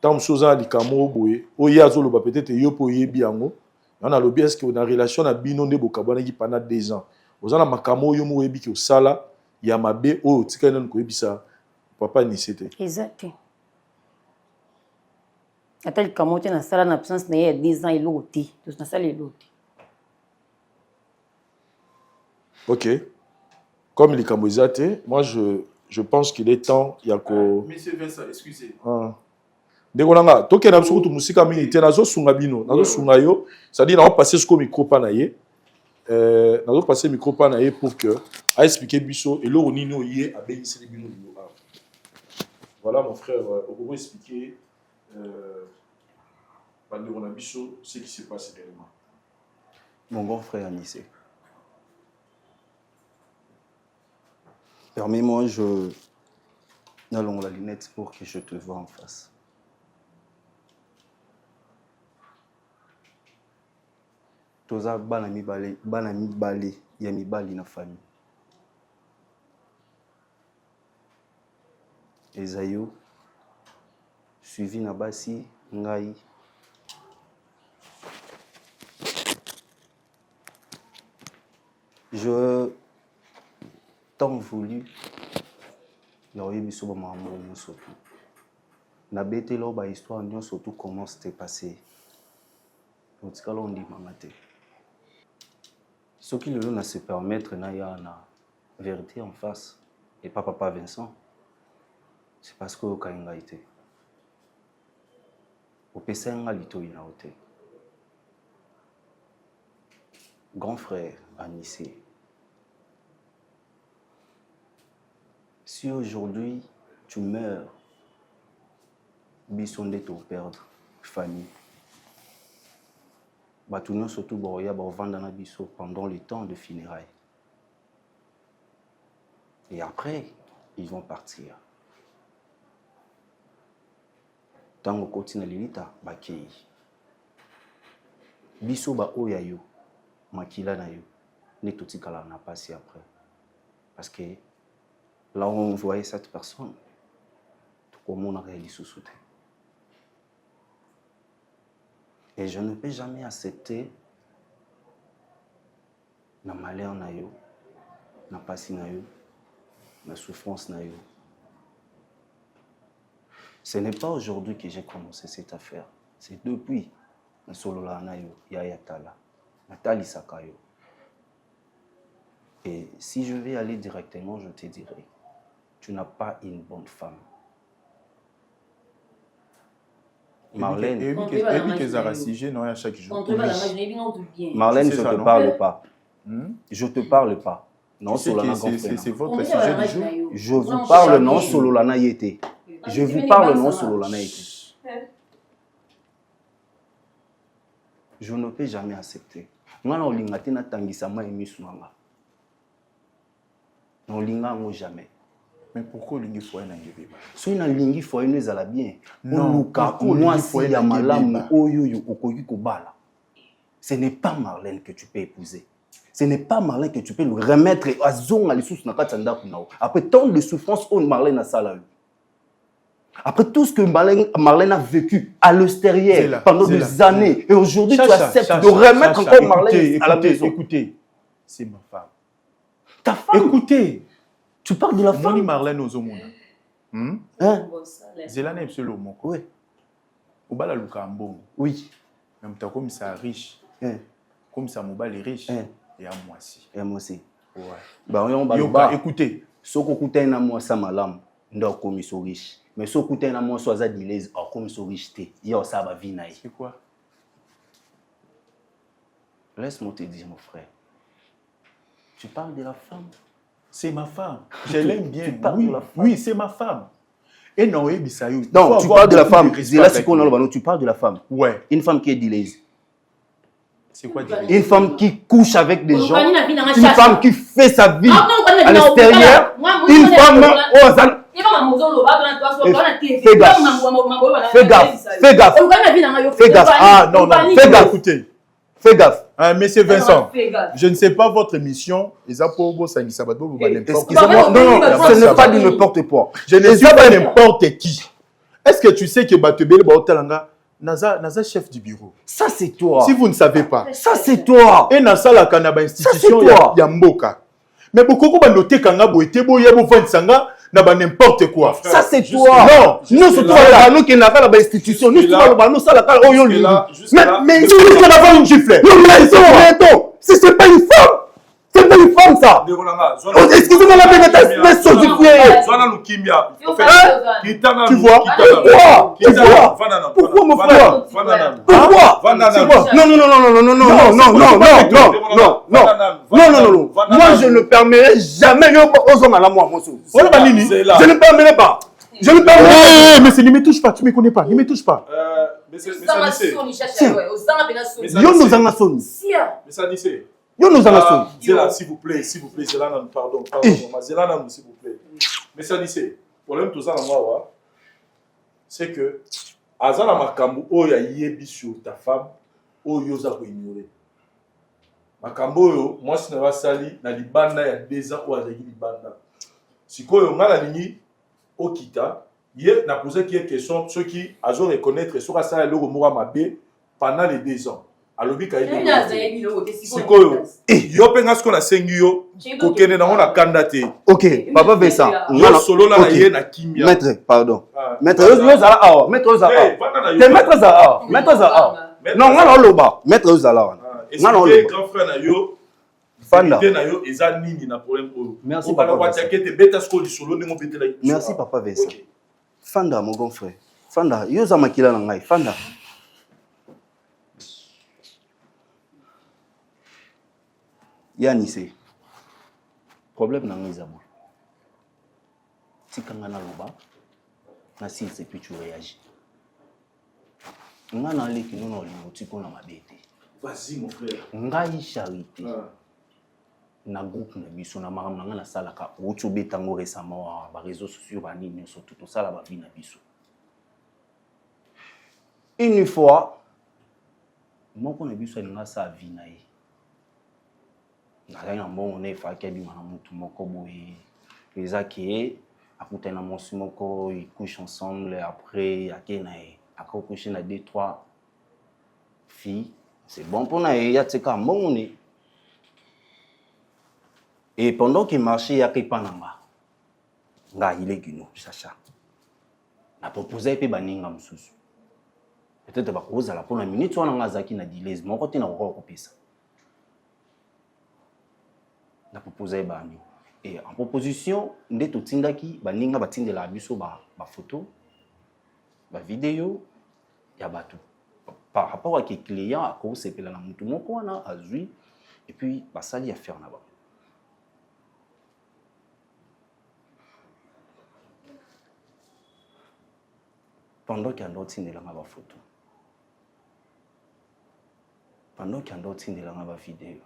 Tant chose à likambo boye. O ya zo loba peut-être yo po yebi yango. On a lobby est-ce que na relation na bino nde bokabwana ki pendant 2 ans. Ozana makamo yo mo yebi ki osala ya mabe o tika na ko yebisa papa ni c'était. Exact. Atel kamo te na sala na absence na ya 10 ans il oti. Tous na sala il oti. OK. Comme les Cambodgiates, moi je pense qu'il est temps il y a que Monsieur Vincent, excusez. Ndengolanga, toke na biso to musika mingi te nazo sunga bino, nazo sunga yo, ça dit na on passer ce micro pa na ye. Nazo passer micro pa na ye pour que a expliquer biso et lo nino yé a bénissé bino bino. Voilà mon frère, on va expliquer pendant on a biso ce qui se passe réellement. Mon grand frère Anissé. Permets-moi, n'allons la lunette pour que je te vois en face. Toza banami balé, yami bali na famille. Ezayo, suivi na basi, ngai. Je tant voulu, il y aurait eu sur ma maman surtout. Na bête là ba histoire non surtout comment c'était passé. En tout cas là on dit mamate. Ce qui le donne à se permettre na ya na vérité en face et pas papa Vincent. C'est parce que quand il a été. Au PC nga lito ina hotel. Grand frère Anissé. Si aujourd'hui tu meurs, bisonde te perdre famille. Batuno surtout boya ba vendre na biso pendant le temps de funérailles. Et après, ils vont partir. Tango kotina lilita bakei. Biso ba oya yo makila na yo ne totikala na passer après. Parce que là où on voyait cette personne, tout comme on a réalisé sous terre. Et je ne peux jamais accepter na malheur na yo, na passi na yo, na souffrance na yo. Ce n'est pas aujourd'hui que j'ai commencé cette affaire. C'est depuis na solola na yo, Yaya Tala, Nathalie Sakayo. Et si je vais aller directement, je te dirai, tu n'as pas une bonne femme. Marlène, Marlène, je ne te parle pas. Je ne te parle pas. Non, c'est votre sujet du jour. Je vous parle non solo lana yete. Je vous parle non solo lana yete. Je ne peux jamais accepter. Moi, on lingate na tangisama emisunanga. On lingango jamais. Mais pourquoi lingi foye na ngebe? So ina lingi foye ne zala bien. Oluka moi si ya malamu oyoyo okoki kobala. Ce n'est pas Marlène que tu peux épouser. Ce n'est pas Marlène que tu peux le remettre à zonga les sous na katanda kunao. Après tant de souffrance on Marlène a ça là. Après tout ce que Marlène a vécu à l'extérieur pendant des années et aujourd'hui tu acceptes de remettre encore Marlène à la maison. Écoutez, c'est ma femme. Ta femme. Écoutez, tu parles de la femme. Moni Marlène aux hommes. Hein? Zelane absolu moko. Oui. Obala luka mbongo. Oui. Même ta comme ça riche. Comme ça mobile est riche. Et à moi aussi. Et à moi aussi. Ouais. Bah on va écoutez. Ce qu'on coûte na moi ça malam. Ndo comme so riche. Mais ce qu'on coûte na moi soit zadilez comme so riche té. Yo ça va vie naï. C'est quoi? Laisse-moi te dire mon frère. Tu parles de la femme? C'est ma femme. Je l'aime bien. Tu parles oui, de la femme. Oui, c'est ma femme. Et non, non, tu parles de la femme. Tu parles de la femme. Ouais. Une femme qui est dilaise. C'est quoi une femme qui couche avec des gens. Une femme qui fait sa vie à l'extérieur. Une femme Fais gaffe. Ah non, fais gaffe. Écoutez. Fais gaffe. Monsieur Vincent, je ne sais pas votre émission. Excusez-moi, non, ce n'est pas du n'importe quoi. Je ne suis pas n'importe qui. Est-ce que tu sais que Batebele Baotalanga, Naza chef du bureau? Ça, c'est toi. Si vous ne savez pas. Ça, c'est toi. Et Naza la Kanaba institution, il y a Mboka. Mais beaucoup de noter Kanga Boete Boyabo Vansanga, n'a pas n'importe quoi. Ça, c'est toi. Non, nous, c'est toi, nous qui n'avons pas d'institution. Nous, c'est toi, nous, ça, la Kala, mais il faut avoir une gifle. Si c'est pas une femme. C'est pas une femme, ça. Excusez-moi, la bénétasse, mais ça, je tu vois? Pourquoi, mon frère? Pourquoi? Non. Moi, je ne permettrai jamais aux hommes à la moi, mon sou. Je ne permettrai pas. Je ne permettrai pas. Mais ne me touche pas, tu me connais pas. Ne me touche pas. Yo nous en Zela, s'il vous plaît, Zela, pardon, Zela, s'il vous plaît. Mais ça dit, le problème tout ça, c'est que, Azana Makambu, Oya Yebi sur ta femme, Oyo Zako ignoré. Makambu, moi, si n'a sali, na libanda, il y a 2 ans, Oya Zaki libanda. Si Koyo Malanini, Okita, hier, n'a posé quelques questions, ceux qui, à reconnaître, sur la salle, le remora Mabé, pendant les 2 ans. alobi ka sikoyo yo penga siko na sengi yo kokene na ona kanda te. Ok, papa Vincent, yo solo na ye na kimia. Maître, pardon. Maître Ozala ah, maître Ozala. Te maître Ozala. Maître Ozala. Non, ngana loba. Maître Ozala. Ngana loba. Grand frère na yo Fanda na yo eza nini na problème oyo. Merci papa. Merci papa Vincent. Fanda mon grand frère. Fanda, yo za makila na ngai. Fanda. Yanise. Problème na ngai zabo. Tika ngana loba. Na si c'est puis tu réagis. Ngana leki nono limotiko na mabete. Vas-y mon frère. Ngai charité. Na groupe na biso na maram na salaka otu betango récemment ba réseaux sociaux ba nini surtout tout ça la ba vie na biso. Une fois moko na biso nga sa vie na ye. Na bon on est fa ke bi ma mutu moko boye. Les aké akuta na monsi moko ils couchent ensemble après aké na ye. Ako coucher na 2-3 filles. C'est bon pour na ye ya tseka mbongo ne. Et pendant qu'il marchait, il y a quelqu'un qui a dit que Chacha. Na proposé pe baninga msusu. Peut-être ba koza la pour la minute on nga zaki na dilez mon côté na ko kopesa. Na proposé bani. Et en proposition ndeto tindaki baninga batindela biso ba photo, ba vidéo ya batu. Par rapport à que client a ko sepela na mutu moko wana azui et puis basali affaire na ba. Pendant qu'il y a d'autres signes de la photo. Pendant qu'il y a d'autres signes de la vidéo.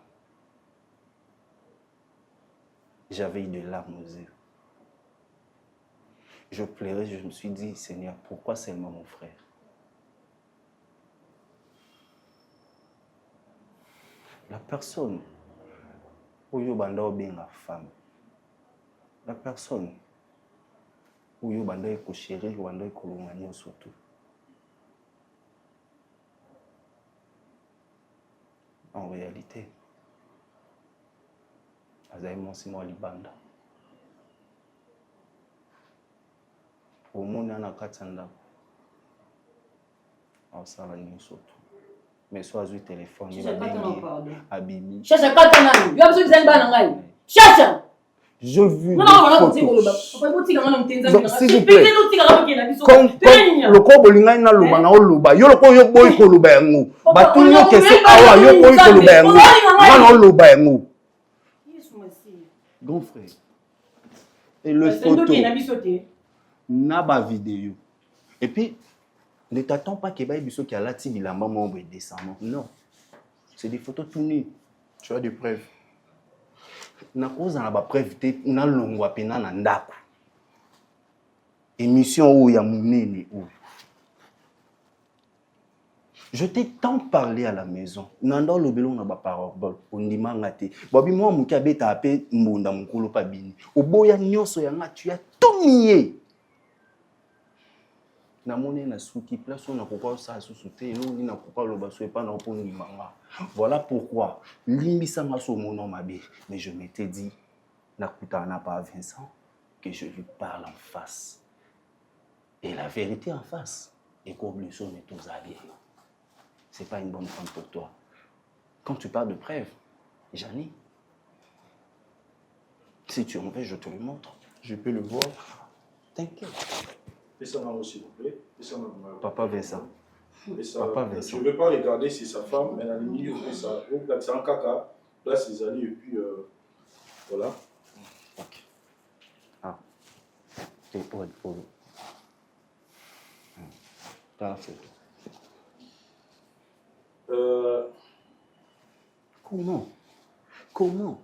J'avais eu des larmes aux yeux. Je pleurais, je me suis dit, Seigneur, pourquoi seulement mon frère? La personne où il y a une femme, la personne où il y a une chérie, où il y a une surtout. En réalité, Azaïmon Simon Libanda. Au monde, il y a un katanda. En salle, il y a surtout. Mais soit le téléphone, il y a un abimi. Chacha, quand on a eu, il y a besoin de faire Chacha! Je veux non, s'il vous plaît. Le corps bolinga na loba na oloba. Yo loko yo boy ko loba yango. Batuni yo kese awa yo boy ko loba yango. Mana oloba yango. Grand frère. Et le photo. Na ba vidéo. Et puis ne t'attends pas que ba biso ki alati bilamba mo be décemment. Non. C'est des photos tournées. Tu as des preuves. Na cause na ba preuve te na longwa pena na ndako. émission où il y a mon nez. Je t'ai tant parlé à la maison. Nanda lobelo na ba parole. Ondima ngate. Bobi moi muki abeta apé mbonda mukolo pa bini. Oboya nyonso ya nga tu as tout nié. Na mone na souki place on a pourquoi ça sous-souté et nous na pourquoi le baso pas na pour manga. Voilà pourquoi limbisa nga so mon nom mabe. Mais je m'étais dit na kutana pas Vincent que je lui parle en face. Et la vérité en face. Et comme le son est tous alliés. C'est pas une bonne femme pour toi. Quand tu parles de preuves, j'en ai. Si tu en veux, je te le montre. Je peux le voir. T'inquiète. Laissez-moi s'il vous plaît. Papa Vincent. Papa Vincent. Je ne veux pas regarder si sa femme, mais la ligne, c'est un caca. Là, c'est Ali, et puis voilà. Ok. Ah. T'es pour. T'as la photo. Comment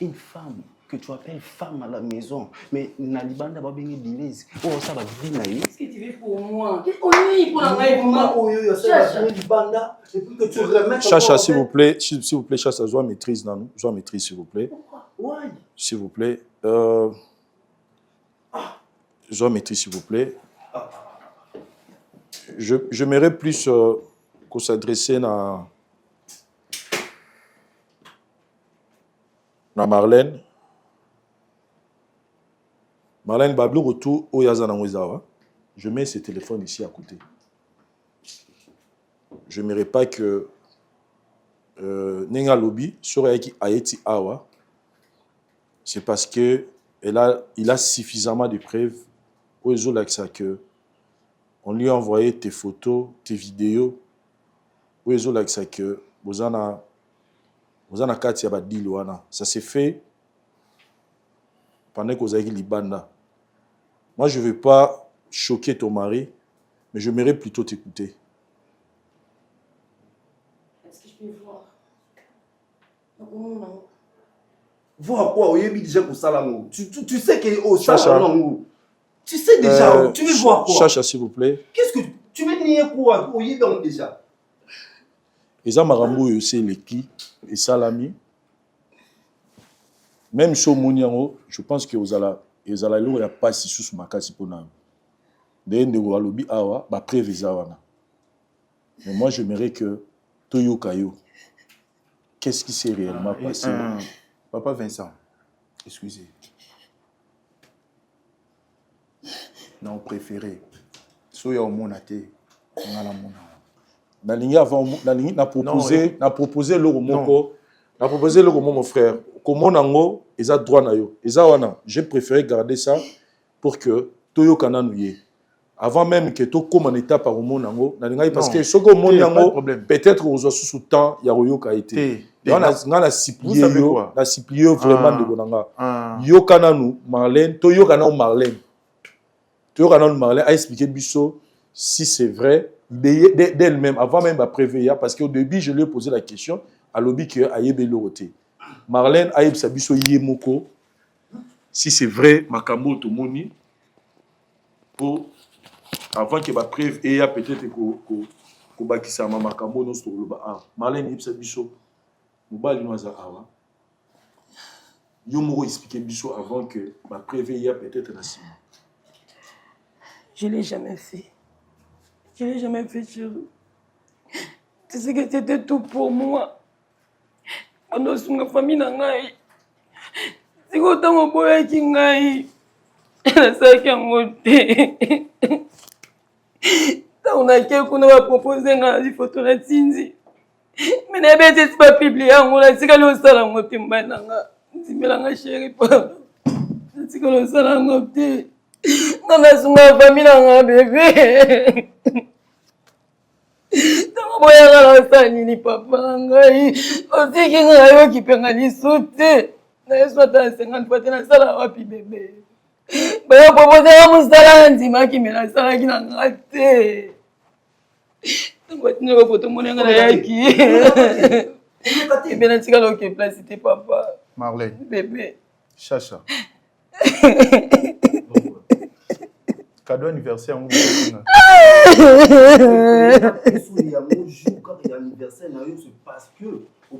une femme que tu appelles femme à la maison, mais Nalibanda va venir dire oh ça va venir. Qu'est-ce que tu veux pour moi? Chacha, s'il vous plaît, Chacha, je maîtrise, non? Je maîtrise, s'il vous plaît. S'il vous plaît. Je maîtrise, s'il vous plaît. J'aimerais plus qu'on s'adresse à Marlène. Marlène Bablou, retour au Yazana Mouzawa. Je mets ce téléphone ici à côté. Je n'aimerais pas que Nenga Lobby sur Aeti Awa. C'est parce que il a suffisamment de preuves pour que on lui a envoyé tes photos, tes vidéos. Pour que vous en avez ça s'est fait pendant que vous avez Libanda. Moi, je ne veux pas choquer ton mari, mais je m'aimerais plutôt t'écouter. Est-ce que je peux voir? Non. Voir quoi? Tu sais que au salon, tu sais déjà, tu veux voir quoi? Chacha, s'il vous plaît. Qu'est-ce que tu veux nier quoi? Au Yébon déjà. Et ça, Marambo, c'est l'équipe et Salami. Même sur Mouniango, je pense que vous allez il n'y a pas si sous ma case pour nous. Mais moi, j'aimerais que Toyo Kayo, qu'est-ce qui s'est réellement passé? Papa Vincent, excusez. Non, préféré. Soya au monaté. On a la mona. Na proposé le romoko. Na proposé le romo mon frère. Comment nango eza droit na yo. Eza wana, j'ai préféré garder ça pour que Toyo kananouye. Avant même que to comme en état par romo nango, na linga parce que ce que mon nango peut-être aux sous temps ya royo ka été. On a siplié yo, na siplié vraiment de bonanga. Yo kananou Marlène, Toyo kanou Marlène. Toyo kanou Marlène a expliqué biso si c'est vrai d'elle-même avant même à prévenir parce qu'au début je lui ai posé la question à l'objet que ayebe loroté. Marlène Aïb Sabiso Yemoko, si c'est vrai, Makambo Tomoni, pour avant que ma preuve et peut-être que Bakisa Makambo non sur le bas. Marlène Aïb Sabiso, Moubali Noaza Awa. Yomoro expliqué Biso avant que ma preuve et peut-être la cible. Je ne l'ai jamais fait. Je ne l'ai jamais fait, chérie. Tu sais que c'était tout pour moi. Quand ma famille n'a pas c'est autant mon boy qui n'a pas ça qui a monté. On a quelqu'un qui va proposer une photo de Cindy. Mais n'a pas été pas publié. On a dit que le salon a été mal. Si je l'ai chéri pas. C'est que le salon a été. On a son famille n'a bébé. Boya ni papa ngai aussi ki ngayo ki penga ni soute na swata 50 fois na sala wapi bébé boya proposer musala nzima ki mena sala ki na ngate ngotine ko poto monenga na yaki bébé na tika lo ki place te papa Marlène bébé Chacha cadeau anniversaire en c'est parce que oh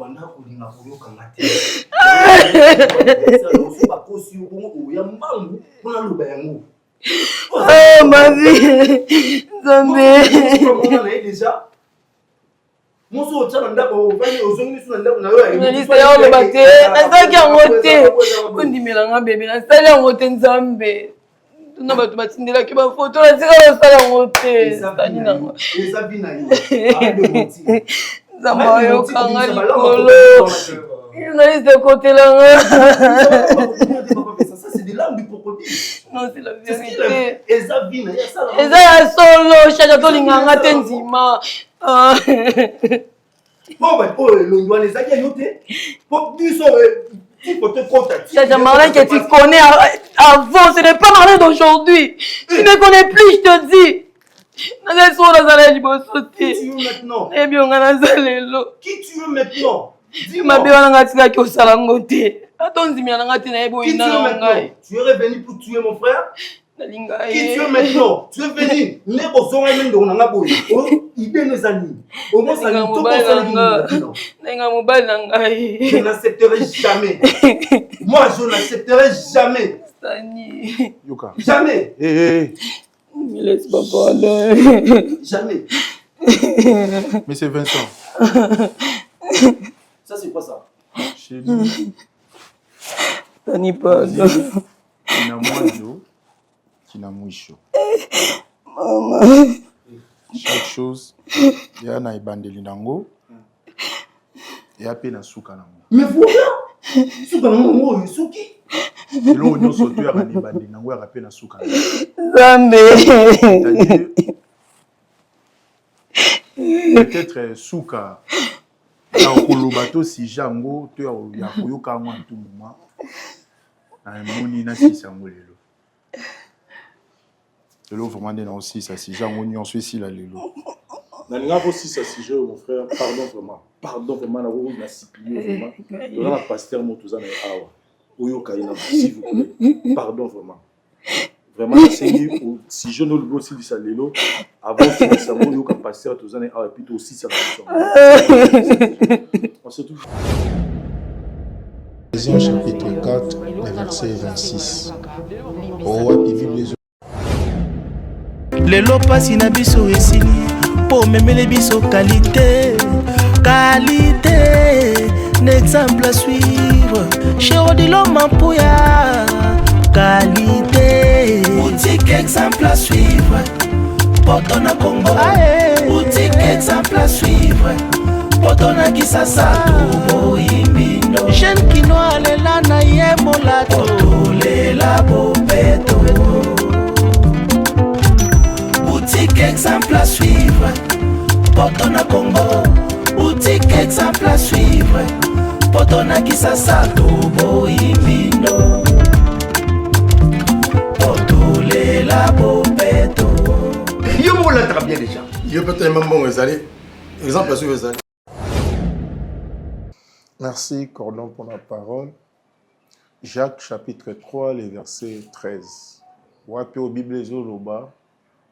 ma vie, Zambé. Déjà. Moso tshana ndako bani ozongisi na ndako na yo na liste ya le bate na saki ngote kondimela nga bébé na sala ngote Nzambe tuna bato batindela ki ba photo na sala sala ngote tani na eza bina yo Zamba yo kanga likolo na liste côté là ça c'est de l'âme du crocodile. Non c'est la vérité eza bina ya sala eza ya solo chaja to linganga te nzima bon bah oh l'ongwa les amis yote pour biso il faut te contacter. C'est Marlène que tu connais avant, ce n'est pas Marlène d'aujourd'hui. Tu ne connais plus, je te dis. Qui tu veux maintenant? Eh bien, on a zalelo. Qui tu veux maintenant? Dis-moi. Qui tu veux maintenant? Tu es revenu pour tuer mon frère? Qui tu es maintenant? Tu es venu. Ne bosons même de on a boy. Il est nos amis. Au moins ça nous je n'accepterai jamais. Moi je n'accepterai jamais. Jamais. Me laisse pas parler. Jamais. Mais c'est Vincent. Ça c'est quoi ça? Chez nous. Ça n'y pas. Qui n'a moins chaud. Maman. Chaque chose, il y a un ibandeli nango. Il y a peine à souka nango. Mais voilà. Souka nango, souki. Et là, on a sauté à un ibandeli nango, il y a peine à souka nango. Zambé. Peut-être souka. Dans Kolobato, si Jango, tu as eu Kango en tout moment. Un moni na si sangolelo. Lelo vraiment dans aussi ça si Jango ni on suit si la lelo. Nalinga aussi ça si je mon frère pardon vraiment na vous na siplier vraiment. Dans la pasteur motuza na awa. Oyo kaina s'il vous plaît. Pardon vraiment. Vraiment si je ne le vois aussi du salelo avant que ça mon yo ka pasteur motuza na awa et puis aussi ça. On se touche. Ephésiens chapitre 4, le verset 26. Oh, lelo pasi na biso esili po memele biso qualité n'exemple à suivre chez Odilo Mampuya qualité boutique exemple à suivre Potona Congo boutique exemple à suivre Potona Kisasa Tubo Imbindo jeune kinoa lela na yemola tolela bopeto boutique exemple à suivre Potona Congo boutique exemple à suivre Potona Kisasa Tubo Imbindo Potolela bopeto yo mo la très bien déjà yo peut-être même bon ezali exemple à suivre ezali. Merci Cordon pour la parole. Jacques chapitre 3 le verset 13. Wapi au Bible zoloba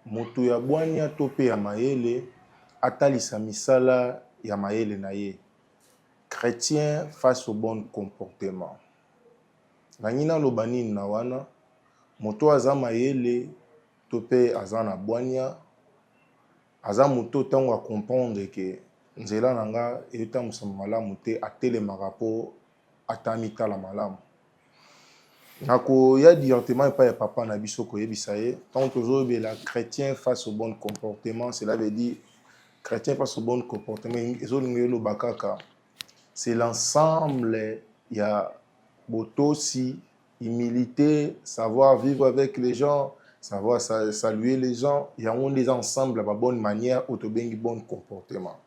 moto ya bwani atope ya mayele atalisa misala ya mayele na ye. Chrétien face au bon comportement. Nangina lobani na wana moto aza mayele tope aza na bwania aza moto tango a comprendre que nzela nanga eta musama malamu te atelemaka po atamita la malamu. Nako ya directement pas ya papa na biso ko yebisa ye tant toujours la chrétien face au bon comportement, cela veut dire chrétien face au bon comportement ezolingelo bakaka c'est l'ensemble il y a botosi humilité, savoir vivre avec les gens, savoir saluer les gens, il y a un des ensembles la bonne manière autobengi bon comportement.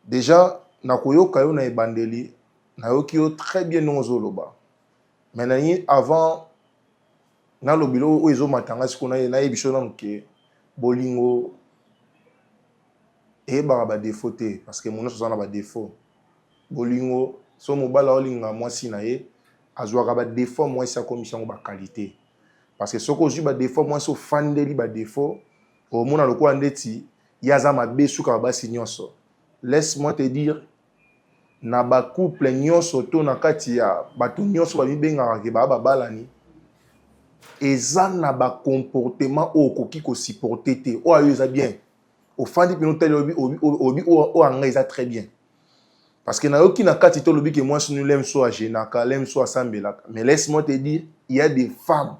Déjà nakoyoka yo na ebandeli nayoki yo très bien nozoloba. Mais avant na lobilo o ezo matanga sikona na yebiso na ke bolingo e ba défaut te parce que mon so na ba défaut. Bolingo so mobala olinga mwasi na ye azwaka ba défaut mwasi akomisa ba qualité. parce que soko ozwi badefo mwasi ofandeli badefo omona lokola ndeti ye aza mabe suka basi nyonso. Laisse-moi te dire na bacouple nyonso to na kati ya bato nyonso bamibengaka ke baa babalani eza na bacomportement oyo okoki kosupporte te oyo ayo eza bien ofandi mpena otali obi oyo anga eza très bien parce que nayoki na kati to olobi ke mwasi nu leme so agenaka leme so asambelaka. Mais laisse-moi te dire il y a des femmes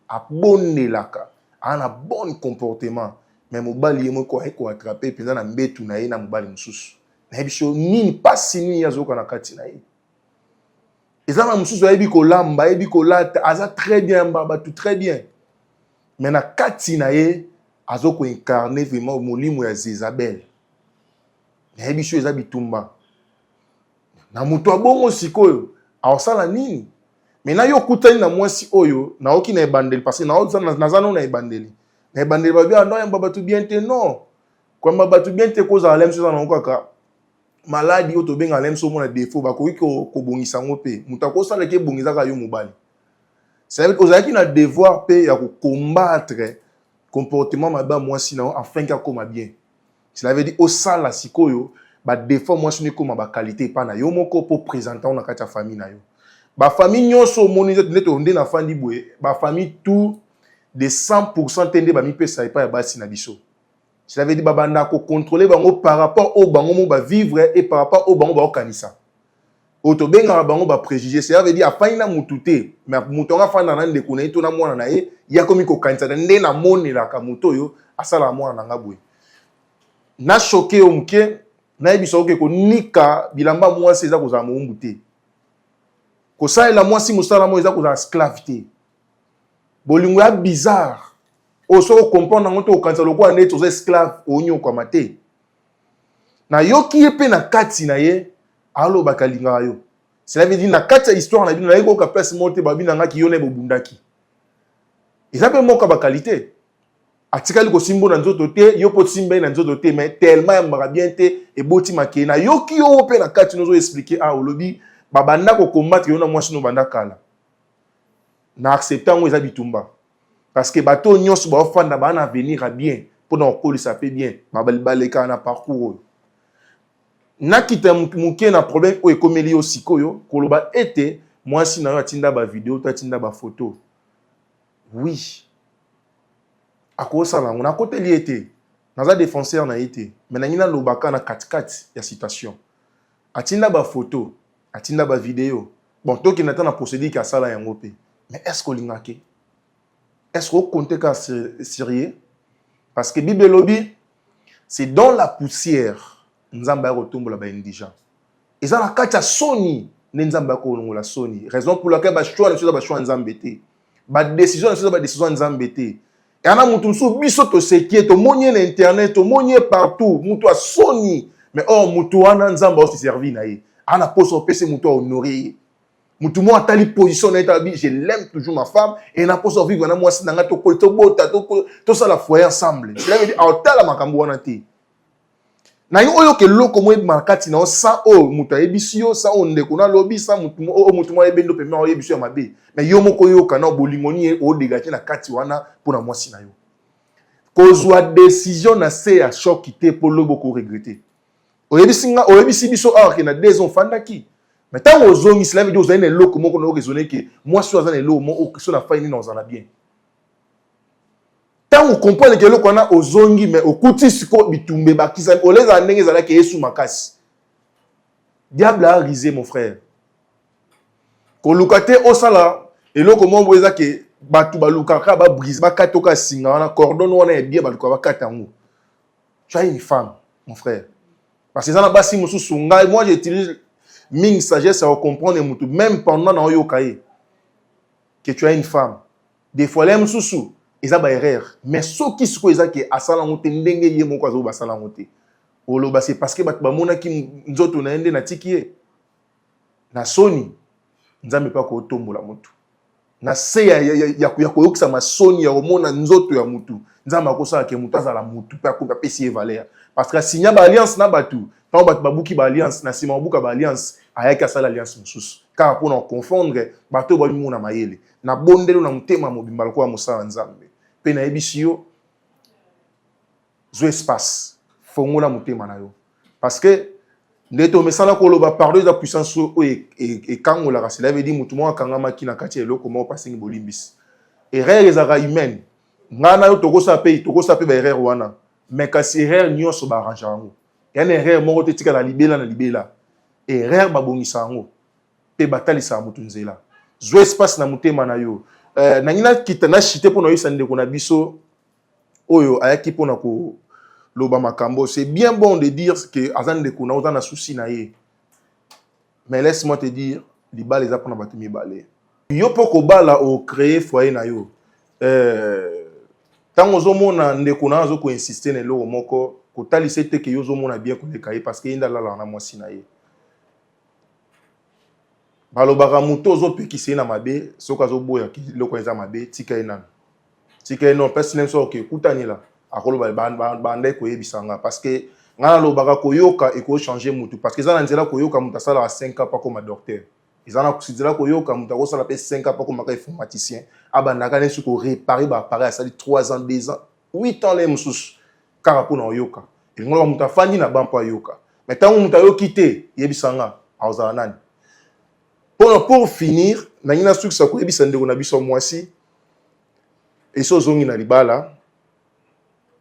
abondelaka aa na bon comportement mais mobali ye moko ayeko attrape mpenza na mbetu na ye na mobali mosusu nayebi so nini pasi nini azoka na kati na ye eza na mosusu ayebi kolamba ayebi kolata aza très bien bato très bien mais na kati na ye azokoincarne vraiment molimo ya Jezabel nayebi so eza bitumba na moto abongo sikoyo aosala nini. Mais na yo kutani na mwasi oyo naoki na ebandeli parce que naza no na ebandeli babi ando yamba batu bien te non kwa batu bien te koza alem so na kaka maladi oto benga alem so mona défaut bakoki ko bongisa ngo pe muta ko sala ke bongisa ka yo mobali. Ça veut dire ozaki na devoir pe ya ko combattre comportement maba mwasi na afin ka koma bien. Cela veut dire au sala sikoyo ba défaut mwasi ni koma ba qualité pa na yo moko pour présenter on na kati ya famille na yo. Ba famille nyonso moni neto nde na fandi boye ba famille tout de 100% tende ba mi pesa pa ya basi na biso. Cela veut dire ba banda ko contrôler bango par rapport au bango mo ba vivre et par rapport au bango ba okanisa. Oto benga bango ba préjugé, cela veut dire afani na mutute mais mutonga fanda na ndeko na ito na mwana na ye ya komi ko kanisa nde na moni la ka muto yo asala mwana na ngabwe. Na choqué o mke na biso ko nika bilamba mwasi eza kozala mo te. Kosa la mwasi musala mo eza kozala esclave te. Bolingo ya bizarre. Oso comprendre ngoto okanisa lokwa neto zo esclave onyo kwa mate. Na yoki epe na kati na ye alo bakalinga yo. Cela veut dire na kati ya histoire na bino na yeko ka place monte babina ngaki yone bobundaki. Eza pe moka ba qualité. Atikali ko simbo na nzoto te yo po simba na nzoto te mais tellement yambaka bien te e boti make na yoki yo pe na kati nozo expliquer olobi babanda ko combattre yo na mwasi no banda kala. Na accepter ngo eza bitumba. Parce que bato nyonso ba ofanda ba na venir à bien pour na okolisa pe bien baleka na parcours. Na kita muke na problème o ekomeli yo sikoyo koloba ete mwasi na yo atinda ba vidéo to atinda ba photo. Oui. Akosala ngona koteli ete naza défenseur na ete mais na ngina lobaka na katikati ya situation. Atinda ba photo, atinda ba vidéo. Bon, to ki nata na procédure ka sala yango pe. Mais est-ce qu'on l'ingake? Est-ce qu'on compte qu'à sérieux? Parce que Bible lobby, c'est dans la poussière, nzamba retombe ba indigent. Et ça la kacha soni, nzamba ko la soni. Raison pour laquelle ba choix ne ba choix nzambete. Ba décision ne ba décision nzambete. Et ana mutu so biso to sekie to monye na internet, to monye partout, mutu a soni. Mais oh mutu wana nzamba aussi servi na ye. Ana poso pese mutu honorer. Mutumo atali position na etabi, je l'aime toujours ma femme et na poso vivre na mwasi na ngato ko to bota to ça la foyer ensemble. Cela veut dire aotala makambo wana te. Na yo oyo ke loko mo markati na sa o mutu ebisio sa o ndeko na lobi sa mutumo o mutumo ebendo pe ma o ebisio mabe. Mais yo moko yo kana bolingoni o dégagé na kati wana pour na mwasi na yo. Kozwa décision na se ya choc te pour le beaucoup regretter. O ebisi biso or ke na deux ans fandaki. Mais tant que vous avez cela veut dire que vous avez un lot comment on a raisonné que moi je suis dans un lot où on a failli nous en a bien. Tant que vous comprenez que l'eau qu'on a aux zongi mais au côté siko bitumbe bakisa au les années ils allaient que sous makasi. Diable a risé mon frère. Quand lukate au sala et l'eau comment vous avez que batu balukaka ba brise ba katoka singa na cordon on a bien baluka ba katango. Tu as une femme mon frère. Parce que ça n'a pas si musu sunga moi j'utilise Ming sagesse à comprendre mutu même pendant na yo kaye que tu as une femme des fois les mususu ils a ba erreur mais ce qui se ko ezaki asala ngote ndenge ye moko azo basala ngote oloba c'est parce que ba mona ki nzoto na ende na tikie na soni nzambe pa ko tombola mutu na se ya koyokisa masoni ya omona nzoto ya mutu nzambe akosala ke mutu azala mutu pa ko pesi valeur parce que signa ba alliance na batu quand babuki ba alliance na sima babuka ba alliance ayaka sala alliance mususu car pour nous confondre bato ba muna mayele na bondelo na mutema mobimba kwa musala nzambe pe na ebisio zo espace fongola mutema na yo parce que ndeto mesala ko loba pardon de puissance et kangola cela veut dire mutumo akangama kina kati eloko mo passing bolimbis erreur ezaka humaine ngana yo tokosa pe ba erreur wana mais kasi erreur nyonso ba arrange yango yana erreur moko te tika na libela erreur babongisa yango pe batalisa mutu nzela zo espace na mutema na yo na ngina kita na chite pona yo sande ko na biso oyo ayaki pona ko loba makambo c'est bien bon de dire que azan de kuna autant na souci na ye mais laisse-moi te dire libala eza pona batumi balé yo poko bala o créer foyer na yo tango zomona ndeko na zo ko insister na lo moko ko talise te ke yo zomona bien ko leka ye parce que inda la na mwasi na ye balobaka muto zo pekise na mabe soka zo boya ki loko eza mabe tika ena non personne so ke kutani la akoloba bande ko yebisanga parce que ngana lobaka koyoka e ko changer mutu parce que za na nzela koyoka mutu sala 5 ans pas comme docteur izana kusidela koyoka mutu ko sala pe 5 ans pas comme informaticien abandaka ne su ko réparer ba appareil ça dit 3 ans 2 ans 8 ans les musus car pour na yoka il ngolo mutu afandi na bampa yoka mais tant mutu yo quitter yebisanga auzana nani pour finir na ngina su sa ko yebisa ndeko na biso mwasi et so zongi na libala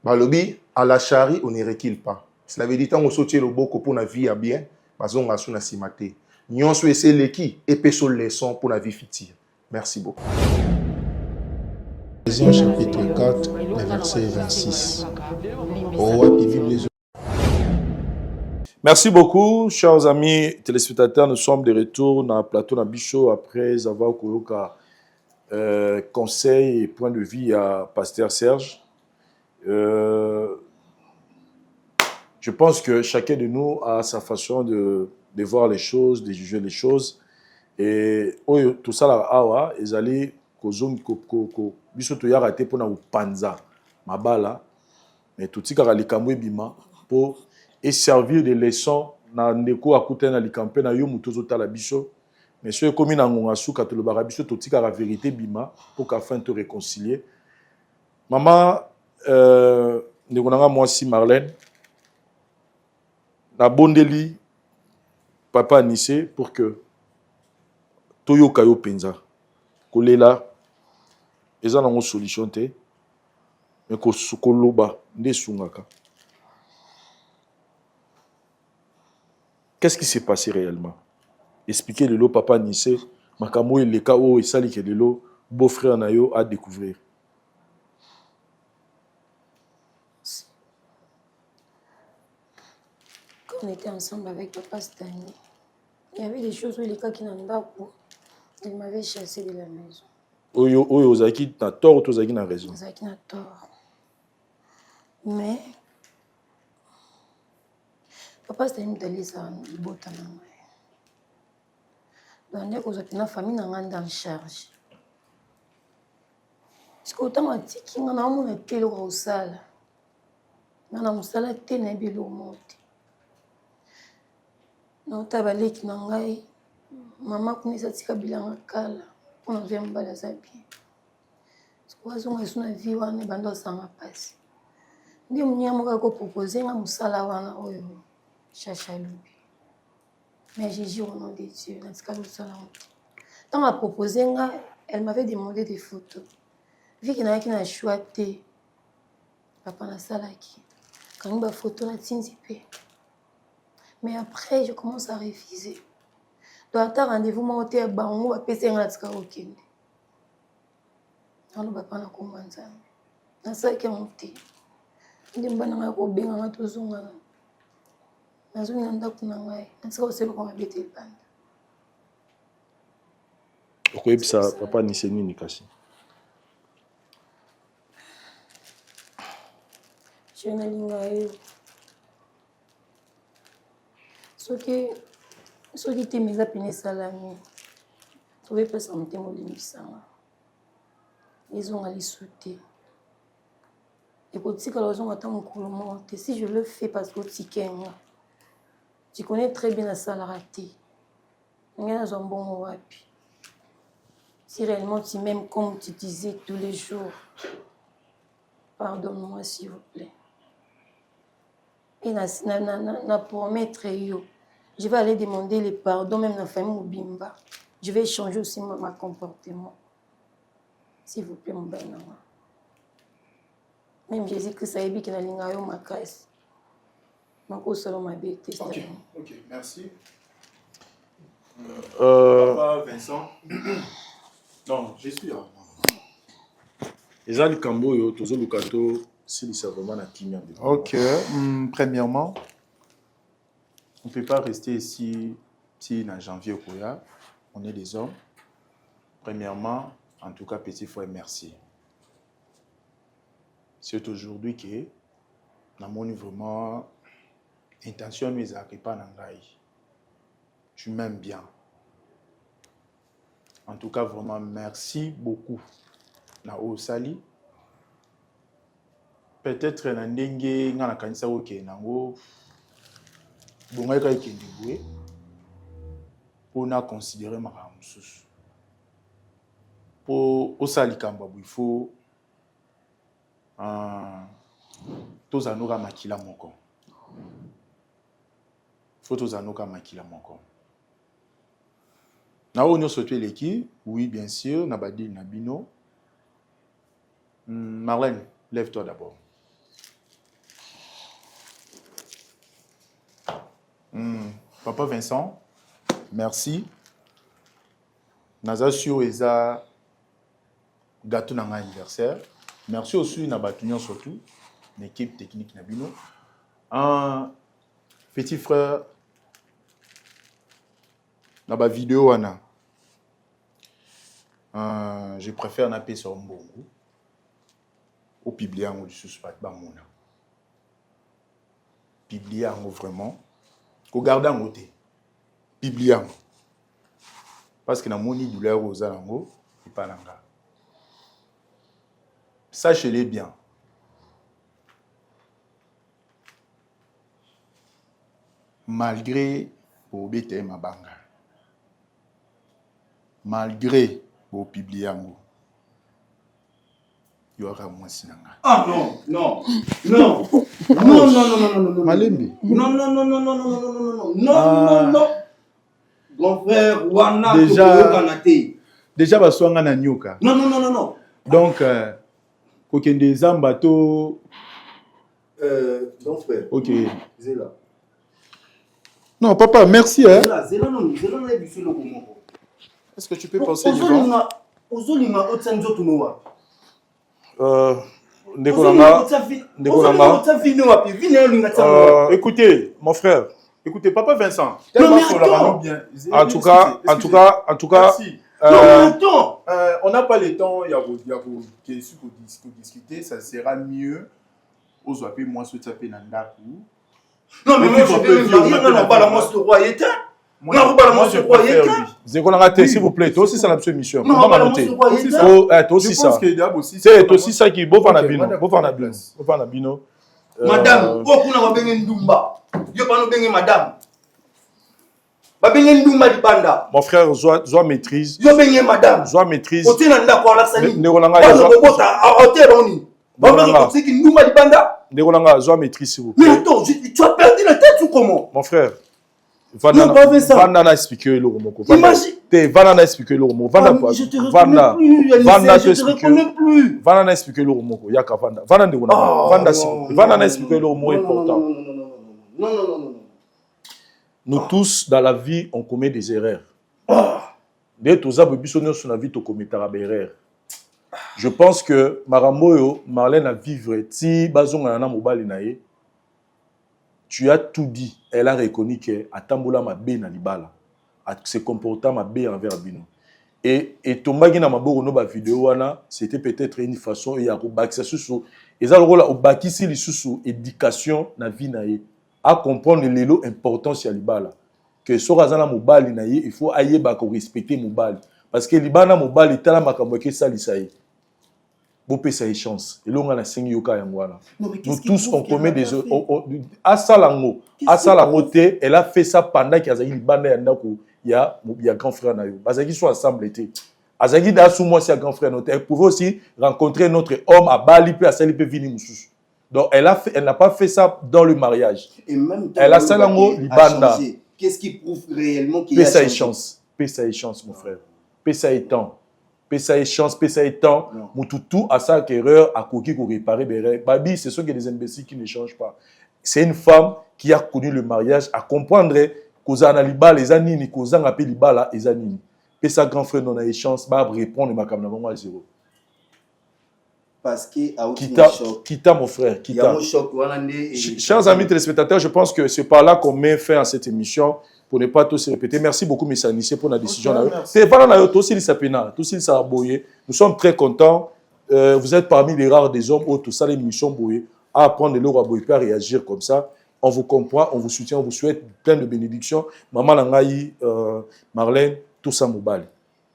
balobi à la charrie on ne recule pas. Cela veut dire tant on saute le boko pour la vie à bien, bazonga sou na simate. Nyonso ese leki et peso leçon pour la vie future. Merci beaucoup. Ephésiens chapitre 4, le verset 26. Merci beaucoup, chers amis téléspectateurs. Nous sommes de retour dans le plateau de Bichot après avoir koyoka conseil et point de vue à Pasteur Serge. Je pense que chacun de nous a sa façon de voir les choses, de juger les choses. Et tout ça, là, ils allaient biso to ya raté pour na panza mabala mais tout tika ka likambo bima pour et servir de leçon na ndeko akuta na likampe na yo muto zo tala biso mais ceux comme na ngonga suka to le barabiso to tika la vérité bima pour qu'afin te réconcilier maman ndeko nanga moi si Marlène na bondeli papa Anissé pour que toyo kayo penza kolela eza nango solution te mais koloba nde sungaka. Qu'est-ce qui s'est passé réellement? Expliquez le lot papa Anissé makambo et le cas où et sali que le lot beau-frère nayo à découvrir. Quand on était ensemble avec papa Stanley, il y avait des choses où les cas qui n'en pas pour. Il m'avait chassé de la maison. Oyo ozaki na tort ou ozaki na raison? Ozaki na tort. Mais papa Stanley m'dali ça bota na moi. Donc ndeko ozaki na famille na nganda en charge. Parce que autant matiki ngana mona telo ko sala. Ngana musala te na bilo monte. Na tabaleki na ngai maman kunisa tika bilanga kala. On a bien mbala za bien. Wazonga suna vie wana bando sanga pasi. Ndi munyamo ka ko proposer nga musala wana oyo chacha lubi. Mais j'ai dit au nom de Dieu, na tika lo sala. Tant a proposé nga, elle m'avait demandé des photos. Vu qu'il n'a qu'une choix te papa na salaki. Quand ba photo na tinzipe. Mais après je commence à refuser. Donc, à rendez-vous, moi, je vais bango, je vais aller à Okende. Je vais pas na commencer. Na ça qui monté. Je vais na ko benga na tozonga. Na zo nganda kuna ngai. Na ça aussi ko mabete banda. Pourquoi ça papa Anissé nini kasi? Je na linga yo. Soki te meza pene salami tobe pesa motema olimbisanga ezonga lisu te ekotikala ozonga ata mokolo moko te si je le fais parce que otikenga tu connais très bien la salarié te Si réellement tu m'aimes comme tu disais tous les jours, pardonne-moi s'il vous plaît. Et na promettre yo, je vais aller demander le pardon même dans la famille Mobimba. Je vais changer aussi mon comportement. S'il vous plaît, mon ben. Même Jésus que ça ébi que na linga yo ma caisse. Mako solo ma bête. Ok, merci. Papa Vincent. Non, je suis là. Eza likambo yo tozo lukato silisa vraiment na kimia. Ok, premièrement, on ne peut pas rester ici en janvier au Koya. On est des hommes. Premièrement, en tout cas, petit frère, merci. C'est aujourd'hui que nous avons vraiment intention de nous arrêter pas dans je m'aime bien. En tout cas, vraiment, merci beaucoup. Na Osali. Peut-être na ndenge ngana kanisa oke nango bonga ka ikendibwe pona considérer makamususu. Po osali kamba il faut tozanoka makila moko. Faut tozanoka makila moko. Na onyo sote leki, oui bien sûr, na badi na bino. Marlène, lève-toi d'abord. Papa Vincent, merci. Naza sur eza gâteau na anniversaire. Merci aussi na batunion surtout l'équipe technique na bino. Un petit frère na ba vidéo wana. Je préfère na paix sur mbongo. Au publier en du suspect bamona. Publier en vraiment. Ko garder en côté. Publier en. Parce que na moni douleur aux alango et pas langa. Sachez-le bien. Malgré au bete mabanga. Malgré au publier en. Il y aura moins sinanga. Ah non, non, non, non, non, non, non, non, non, Malembi. Non, non, non, non, non, non, non, non, non, non, non, non. Grand frère, Wana, déjà, baswanga na nyoka. Non, non, non, non, non. Donc, kokende zambato. Grand frère. Ok. Zéla. Non, papa, merci. Hein. Zéla, non, Zéla, non, non, est-ce que tu peux penser devant? Ozolima, Otsanzo, Tunoa. Écoutez, mon frère. Écoutez, papa Vincent. Non, mais bien. En tout cas. Merci. On n'a pas le temps. Il y a discuter. Ça sera mieux. Aux appels, moi, ce tapé Nandaku. Non, mais moi, je vais pas la monstre royauté. Non, pas la monstre royauté. Zékolanga, s'il vous plaît, toi aussi, c'est la mission. Non, pas la monstre royauté. Toi aussi, ça. C'est aussi ça qui est beau, Fanabino. Madame, pourquoi vous n'avez pas Ndumba? Je pas madame. Banda. Mon frère, Zoa maîtrise. Yo benye madame. Zoa maîtrise. Ote na ndako la sani. Nekolanga. Nekolanga, Zoa maîtrise s'il vous plaît. Mais attends, tu as perdu la tête ou comment? Mon frère. Vanda expliquer le romoko. Imagine. Vanda expliquer le romoko. Je te reconnais plus. Vanda expliquer le romoko. Yaka Vanda. Vanda ndekona. Vanda expliquer le romoko important. Non. Nous tous, dans la vie, on commet des erreurs. Dès que tu as besoin sur la vie, tu commets des erreurs. Je pense que Maramoyo, Marlène a vivre. Si Bazon a un mobile naïe, tu as tout dit. Elle a reconnu que Atambola m'a bien libala, se comporta m'a bien envers Bino. Et Tomagi na maboko no ba vidéo wana, c'était peut-être une façon ya ko bakisa susu. Eza le rôle au bakisi li susu éducation na vie naïe. À comprendre l'importance ya libala que sorazana mobali na ye il faut ayeba ko respecter mobali parce que libana mobali tala makambo ke salisaye bopesa une chance. Et là, on a la singi yoka yangwana. Nous tous, on commet des... Asalango. Asalango te, elle a fait ça pendant qu'il y a une bande il y a grand frère Nayo. Azaki sont ensemble été. Azaki da sous moi c'est grand frère notre. Elle pouvait aussi rencontrer notre homme à Bali puis à Salipe Vini Moussous. Donc elle n'a pas fait ça dans le mariage. Et même elle a Salango Libanda. Qu'est-ce qui prouve réellement qu'il y a changé? Pesa et chance mon frère. Pesa et temps. Pesa et chance, pesa et temps. Moutoutou à sa erreur à coquille pour réparer Babi, c'est ceux qui des imbéciles qui ne changent pas. C'est une femme qui a connu le mariage à comprendre Kozana Liba, les anini, Kozana appelle Liba là, les anini. Et sa grand frère n'a eu chance, bah répondre ma caméra à zéro. Parce que Kita mon frère, Kita. Chers amis téléspectateurs, je pense que c'est par là qu'on met fin à cette émission pour ne pas tous se répéter. Merci beaucoup, M. Anissé, pour la décision. C'est pas là, tous les sapina, tous les saboyés. Nous sommes très contents. Vous êtes parmi les rares des hommes où tout ça, l'émission boyée, à apprendre leur aboyer, à réagir comme ça. On vous comprend, on vous soutient, on vous souhaite plein de bénédictions. Maman Langaï, Marlène, tout ça mobile.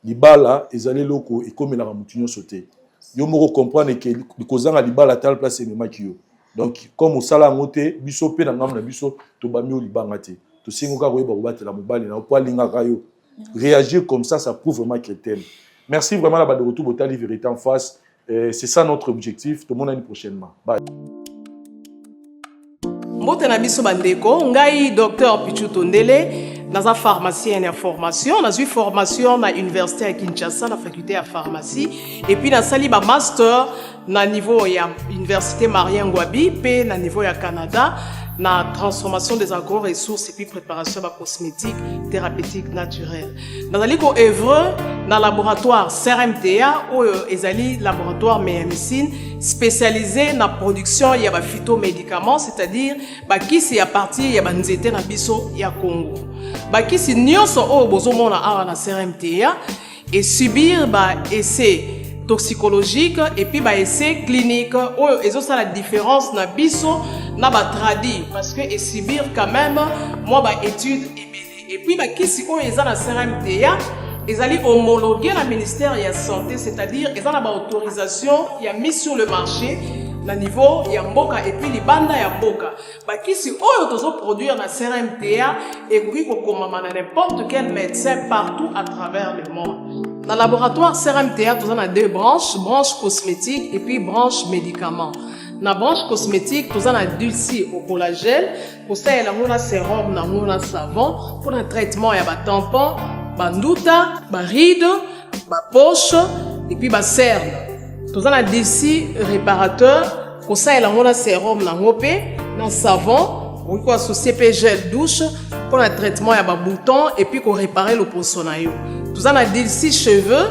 Libala, ils allaient locaux et comme il a ramoutignon sauté. Yo me comprendre que les causes à Libala tal place et makio. Donc comme au sala moté, biso pe na ngam na biso to bamio libangate. To singoka ko ba battre la mobile na po linga kayo. Réagir comme ça prouve vraiment qu'il t'aime. Merci vraiment là-bas de retour Botali vérité en face. C'est ça notre objectif. Tout le monde à une prochainement. Bye. Mbote na biso bandeko, ngai docteur Pichu Tondele, naza pharmacien en formation, naza formation na université à Kinshasa na faculté à pharmacie et puis na sali ba master na niveau ya université Marien Ngouabi pe na niveau ya Canada na transformation des agro-ressources et puis préparation de cosmétiques thérapeutiques naturelles. Nazali ko œuvre dans laboratoire CRMTA ou ezali laboratoire médecine spécialisé dans la production ya ba phytomédicaments, c'est-à-dire ba kisi ya partie ya banzete na biso ya Congo. Ba kisi nyonso o bozomona awa na CRMTA et subir ba essai toxicologique et puis ba essai clinique ou ezo ça la différence na biso na ba tradi parce que et subir quand même moi ba étude et puis ba kisi o eza na CRMTA ezali homologué na ministère de la santé, c'est-à-dire ils ont la autorisation il y a mis sur le marché na niveau ya mboka et puis libanda ya mboka ba kisi oyo tozo produire na CRMTA et puis ko komama na n'importe quel médecin partout à travers le monde. Dans le laboratoire CRMTA, nous avons deux branches, branche cosmétique et puis branche médicaments. Dans la branche cosmétique, nous avons dulci au collagène, pour ça, il y a un sérum, un savon, pour le traitement, il y a un tampon, un ndouta, un ride, un poche, et puis un cerne. Nous avons dulci réparateur, pour ça, il y a un sérum, un savon, on peut associer gel douche pour le traitement il y a un bouton et puis pour réparer le poissonaillot. Tout ça on a dit 6 cheveux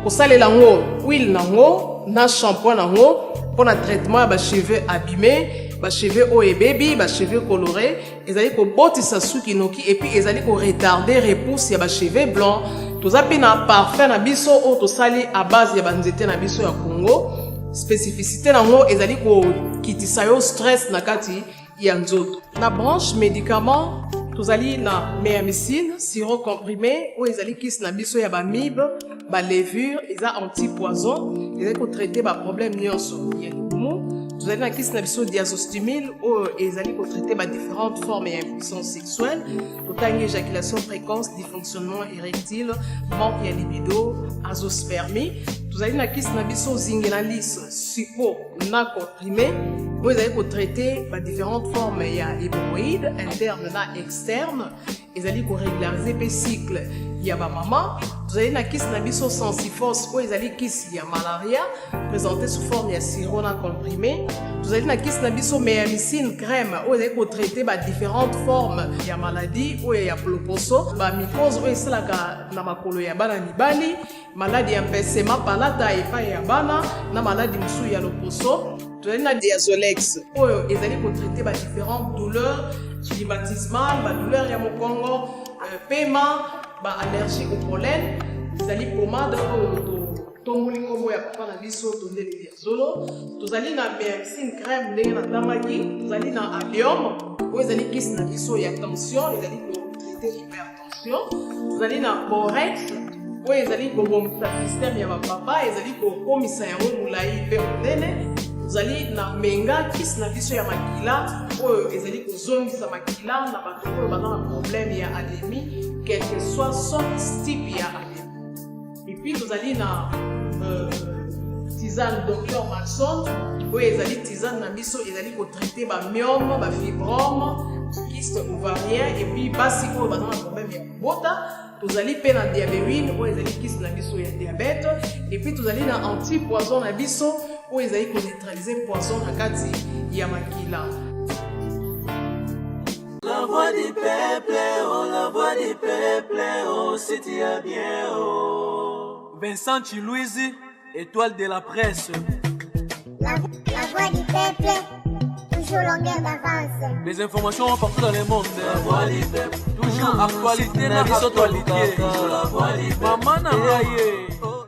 pour ça les lango huile nango na shampoing nango pour le traitement il y a cheveux abîmés, cheveux haut et baby, cheveux colorés, ils allaient ko botisa suki noki et puis ils allaient ko retarder repousse il y a cheveux blancs. Tout ça pina parfum na biso o to sali à base ya banzete na biso ya Congo. Spécificité nango ils allaient ko kitisa yo stress na kati Yanzoto. La branche médicaments, tous allons na méamycine, sirop comprimé, ou ils allons kiss na biso ya ba mib, ba levure, ils a anti-poison, ils allons traiter ba problème nyonso. Tous allons na kiss na biso diazostimile, ou ils allons traiter ba différentes formes d'impuissance sexuelle, autant éjaculation précoce, dysfonctionnement érectile, manque de libido, azospermie. Tous allons na kiss na biso zingenalis, sucre na comprimé. Vous allez traiter différentes formes, il y a hémorroïdes internes et externes, ils allez régulariser les cycles, il y a ma maman, vous allez na kiss na biso sensiphos, ou ils allez kiss il y a malaria, présenté sous forme il y a sirop comprimé, vous allez na kiss na biso méamycine crème, ou ils allez traiter différentes formes, il y a maladie, ou il y a ploposo, mycose, ou c'est la na makolo ya bana mibali, maladie empêchement palata et pas ya bana, na maladie musu ya loposo. Vous avez des diazolex, ils allaient traiter différentes douleurs climatismales, douleurs ya mokongo, paiement, allergie au pollen, ils allaient pommade tomulingo ya papa na biso tondeli diazolo, vous allez na médecine crème ndenge na tamaki, vous allez na allium, ils allaient kiss na biso ya tension, ils allaient traiter hypertension, vous allez na borex, oyo ezali kobongisa systeme ya bapapa ezali kokomisa yango molai mpe monene. Tozali na menga kisi na biso ya makila oyo ezali kozongisa makila na bato oyo baza na problème ya anémie quel que soit son type ya anémie. Et puis tozali na tisane Dr Maxon oyo ezali tisane na biso ezali kotraite bamyome bafibrome kyste ovarien et puis basi oyo baza na problème ya kobota. Tozali pe na diabétine oyo ezali kisi na biso ya diabète et puis tozali na antipoison na biso oyo ezali koneutraliser poison na kati ya makila. La voix du peuple, oh la voix du peuple, oh c'est bien, oh. Vincent Chilouizi, étoile de la presse. La voix du peuple, toujours longueur d'avance. Les informations partout dans le monde. La voix du peuple, toujours actualité, na actualité. La voix du peuple, maman na